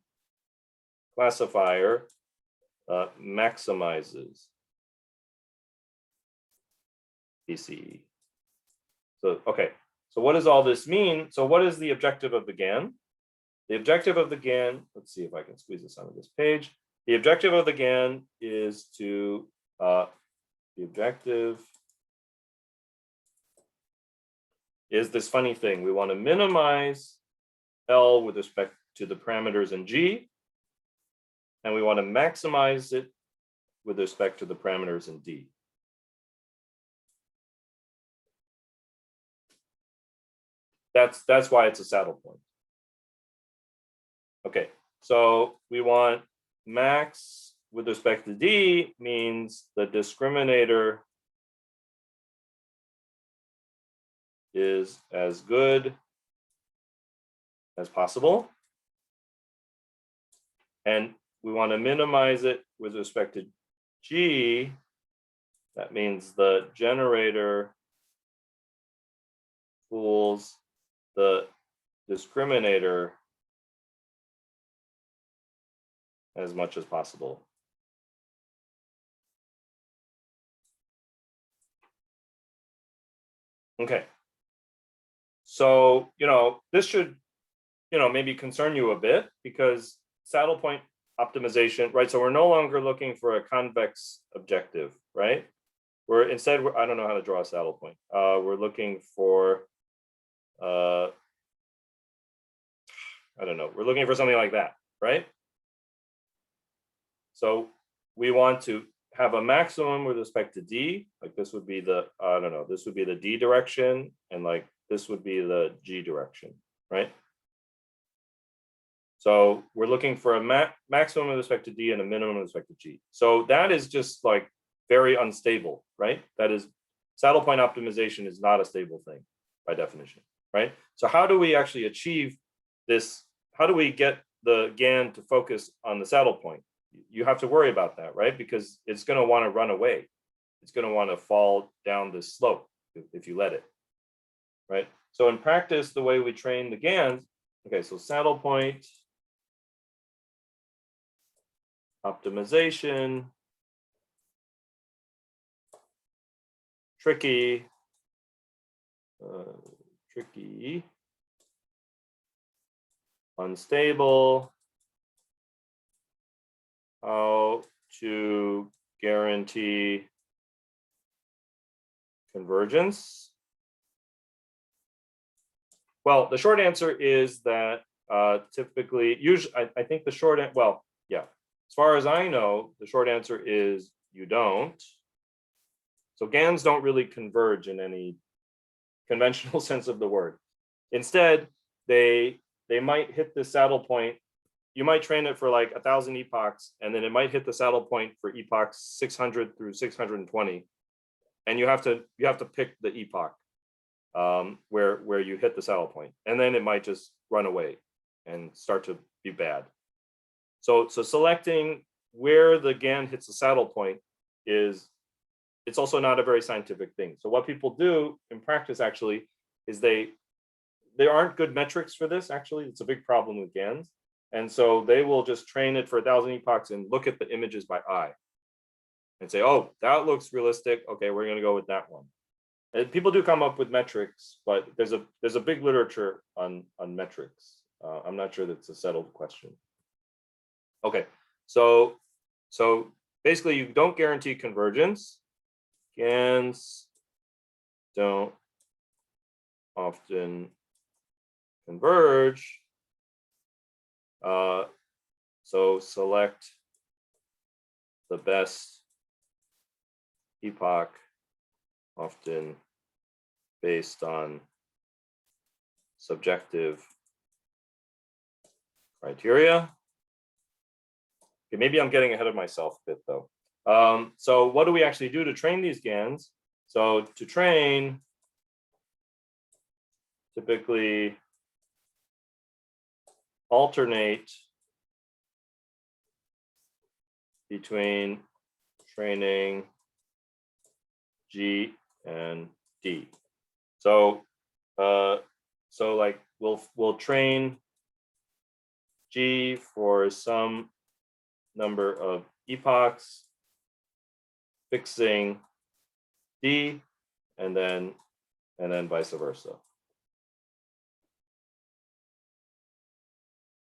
classifier maximizes PCE. So, okay, so what does all this mean? So what is the objective of the GAN? The objective of the GAN, let's see if I can squeeze this onto this page. The objective of the GAN is to, the objective is this funny thing. We want to minimize L with respect to the parameters in G, and we want to maximize it with respect to the parameters in D. That's why it's a saddle point. Okay, so we want max with respect to D means the discriminator is as good as possible. And we want to minimize it with respect to G. That means the generator fools the discriminator as much as possible. Okay. So, this should, maybe concern you a bit, because saddle point optimization, right? So we're no longer looking for a convex objective, right? Instead, I don't know how to draw a saddle point. We're looking for, I don't know, we're looking for something like that, right? So we want to have a maximum with respect to D, like this would be the, I don't know, this would be the D direction, and like this would be the G direction, right? So we're looking for a maximum with respect to D and a minimum with respect to G. So that is just like very unstable, right? That is, saddle point optimization is not a stable thing by definition. right? So how do we actually achieve this? How do we get the GAN to focus on the saddle point? You have to worry about that, right? Because it's going to want to run away. It's going to want to fall down this slope if you let it, right? So in practice, the way we train the GANs, okay, so saddle point, optimization, tricky, unstable, how to guarantee convergence. Well, the short answer is that typically, usually, I think the short, well, yeah, as far as I know, the short answer is you don't. So GANs don't really converge in any conventional sense of the word. Instead, they might hit the saddle point. You might train it for like 1,000 epochs, and then it might hit the saddle point for epochs 600 through 620, and you have to pick the epoch where you hit the saddle point, and then it might just run away and start to be bad. So selecting where the GAN hits the saddle point it's also not a very scientific thing. So what people do in practice actually is there aren't good metrics for this. Actually, it's a big problem with GANs, and so they will just train it for 1,000 epochs and look at the images by eye and say, oh, that looks realistic. Okay, we're going to go with that one. And people do come up with metrics, but there's a big literature on metrics. I'm not sure that's a settled question. Okay, so basically you don't guarantee convergence. GANs don't often converge. So select the best epoch, often based on subjective criteria. Okay, maybe I'm getting ahead of myself a bit though. So what do we actually do to train these GANs? So to train, typically alternate between training G and D. So like we'll train G for some number of epochs, fixing D, and then vice versa.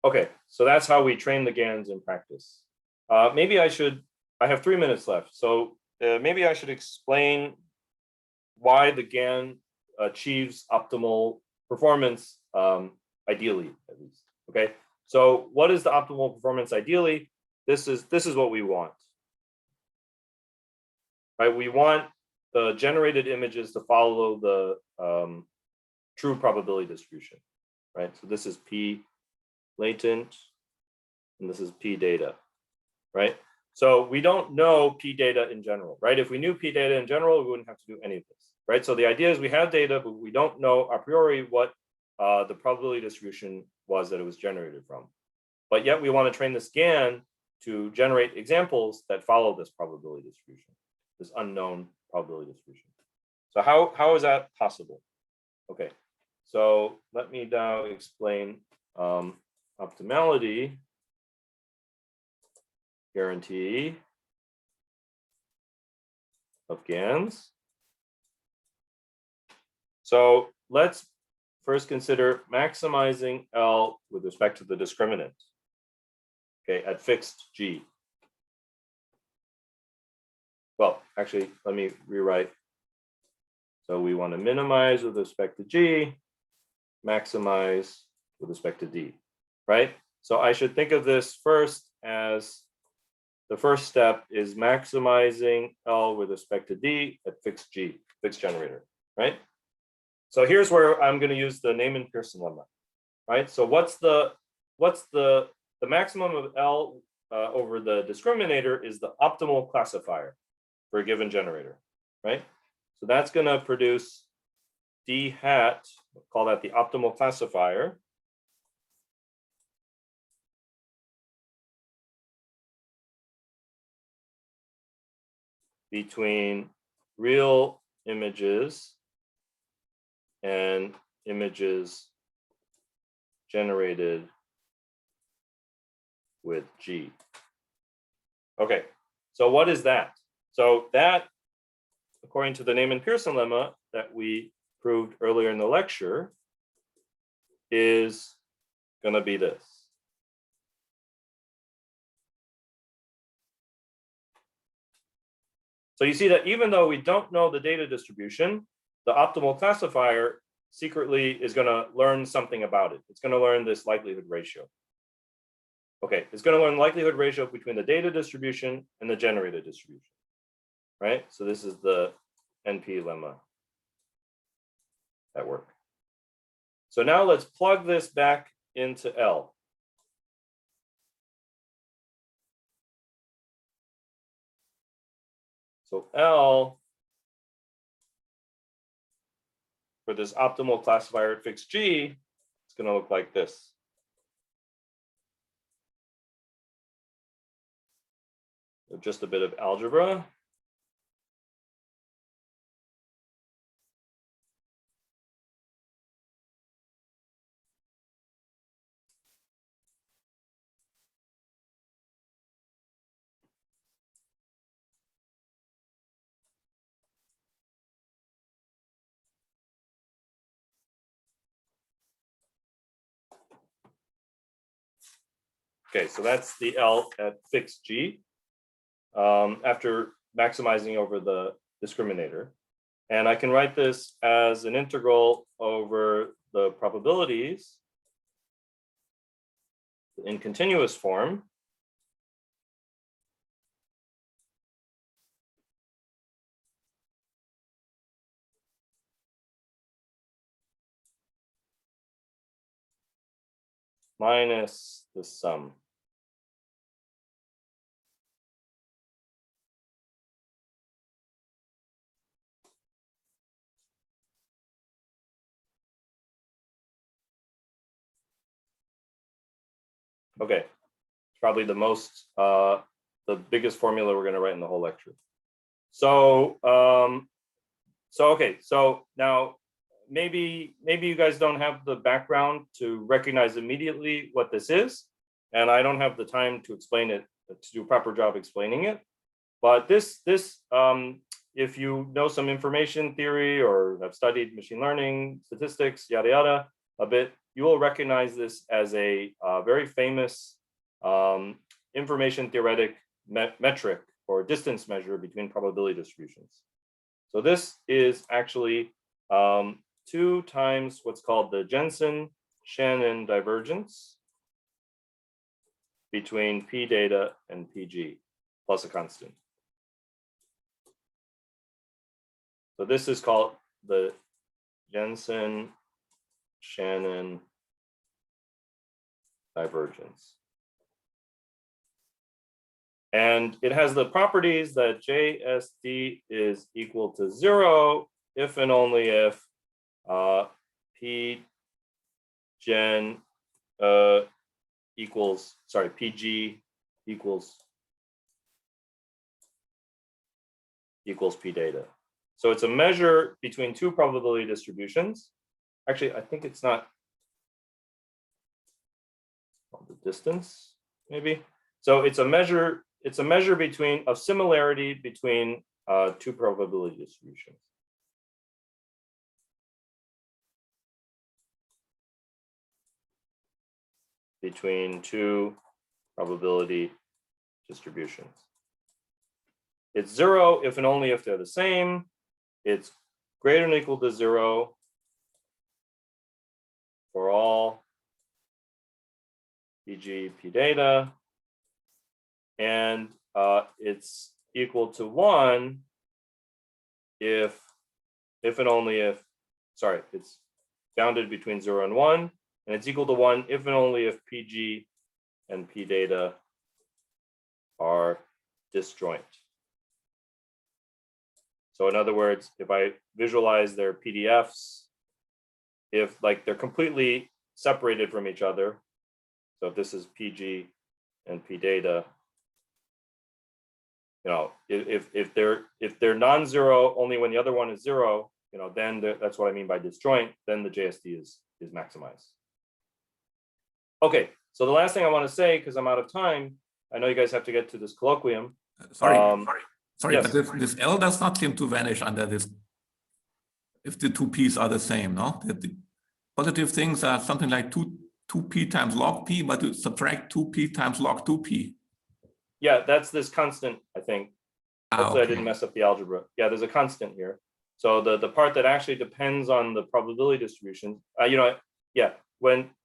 Okay, so that's how we train the GANs in practice. Maybe I have 3 minutes left, so maybe I should explain why the GAN achieves optimal performance, ideally, at least. Okay, so what is the optimal performance ideally? This is what we want, right? We want the generated images to follow the true probability distribution, right? So this is P latent, and this is P data, right? So we don't know P data in general, right? If we knew P data in general, we wouldn't have to do any of this, right? So the idea is we have data, but we don't know a priori what the probability distribution was that it was generated from. But yet we want to train this GAN to generate examples that follow this probability distribution, this unknown probability distribution. So how is that possible? Okay, so let me now explain optimality guarantee of GANs. So let's first consider maximizing L with respect to the discriminant, okay, at fixed G. Well, actually, let me rewrite. So we want to minimize with respect to G, maximize with respect to D, right? So I should think of this first as the first step is maximizing L with respect to D at fixed G, fixed generator, right? So here's where I'm going to use the Neyman-Pearson lemma, right? So what's the maximum of L over the discriminator is the optimal classifier for a given generator, right? So that's going to produce D hat call that the optimal classifier. Between real images and images generated with G. Okay, so what is that? So that, according to the Neyman-Pearson lemma that we proved earlier in the lecture, is going to be this. So you see that even though we don't know the data distribution, the optimal classifier secretly is going to learn something about it. It's going to learn this likelihood ratio. Okay, it's going to learn likelihood ratio between the data distribution and the generated distribution, right? So this is the NP lemma at work. So now let's plug this back into L. So L for this optimal classifier at fixed G, it's going to look like this. So just a bit of algebra. Okay, so that's the L at fixed G after maximizing over the discriminator. And I can write this as an integral over the probabilities in continuous form. Minus the sum. Okay, it's probably the most, the biggest formula we're going to write in the whole lecture. So, okay, so now maybe you guys don't have the background to recognize immediately what this is, and I don't have the time to explain it, to do a proper job explaining it. But this, if you know some information theory or have studied machine learning, statistics, yada yada, a bit, you will recognize this as a very famous information theoretic metric or distance measure between probability distributions. So this is actually 2 times what's called the Jensen-Shannon divergence between P data and PG plus a constant. So this is called the Jensen-Shannon divergence. And it has the properties that JSD is equal to 0 if and only if P gen equals, sorry, PG equals P data. So it's a measure between 2 probability distributions. Actually, I think it's not the distance, maybe. So it's a measure between of similarity between 2 probability distributions. Between 2 probability distributions. It's 0 if and only if they're the same. It's greater than or equal to 0 for all PG, P data. And it's equal to 1 if and only if, sorry, it's bounded between 0 and 1. And it's equal to 1 if and only if PG and P data are disjoint. So in other words, if I visualize their PDFs if like they're completely separated from each other, so if this is PG and P data, you know, if they're non-zero only when the other one is zero, you know, then that's what I mean by disjoint. Then the JSD is maximized. Okay, so the last thing I want to say, because I'm out of time, I know you guys have to get to this colloquium. Sorry, yes. but this L does not seem to vanish under this. If the two P's are the same, no? The positive things are something like 2P times log P, but you subtract 2P times log 2P. Yeah, that's this constant, I think. Hopefully I didn't mess up the algebra. Yeah, there's a constant here. So the part that actually depends on the probability distribution, you know, yeah,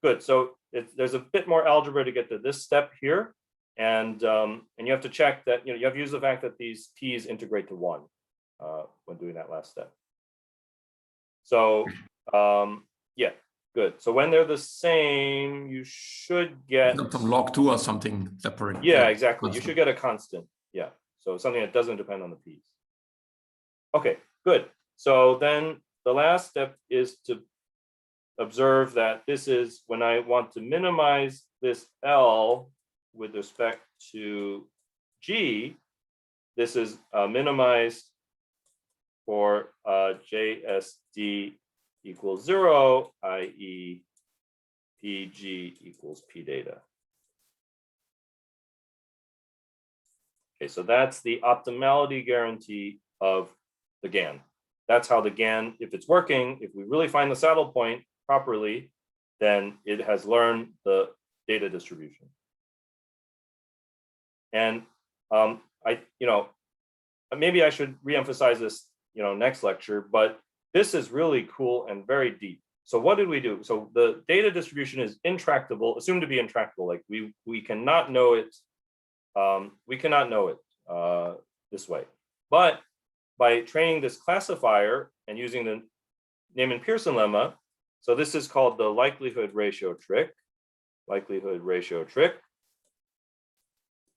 good. So there's a bit more algebra to get to this step here. And you have to check that, you know, you have to use the fact that these P's integrate to 1 when doing that last step. So yeah, good. So when they're the same, you should get some log 2 or something separate. Yeah, exactly. You should get a constant. Yeah. So something that doesn't depend on the P's. Okay, good. So then the last step is to observe that this is when I want to minimize this L with respect to G, this is minimized for JSD equals 0, i.e. PG equals P data. Okay, so that's the optimality guarantee of the GAN. That's how the GAN, if it's working, if we really find the saddle point properly, then it has learned the data distribution. And you know, maybe I should reemphasize this, you know, next lecture, but this is really cool and very deep. So what did we do? So the data distribution is intractable, assumed to be intractable. Like we cannot know it. We cannot know it this way. But by training this classifier and using the Neyman-Pearson lemma, so this is called the likelihood ratio trick. Likelihood ratio trick.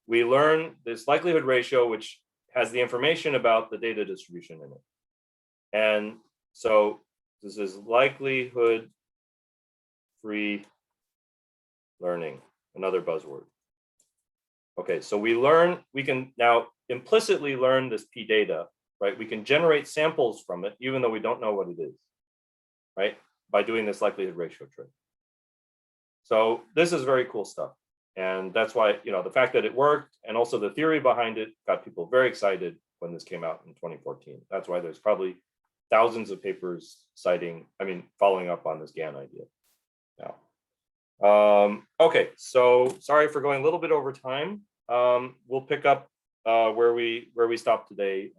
We learn this likelihood ratio, which has the information about the data distribution in it. And so this is likelihood free learning, another buzzword. Okay, so we can now implicitly learn this P data, right? We can generate samples from it, even though we don't know what it is, right? By doing this likelihood ratio trick. So this is very cool stuff. And that's why, you know, the fact that it worked and also the theory behind it got people very excited when this came out in 2014. That's why there's probably thousands of papers following up on this GAN idea now. Okay, so sorry for going a little bit over time. We'll pick up where we stopped today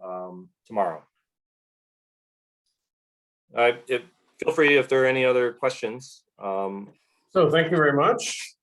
tomorrow. Feel free if there are any other questions. So thank you very much.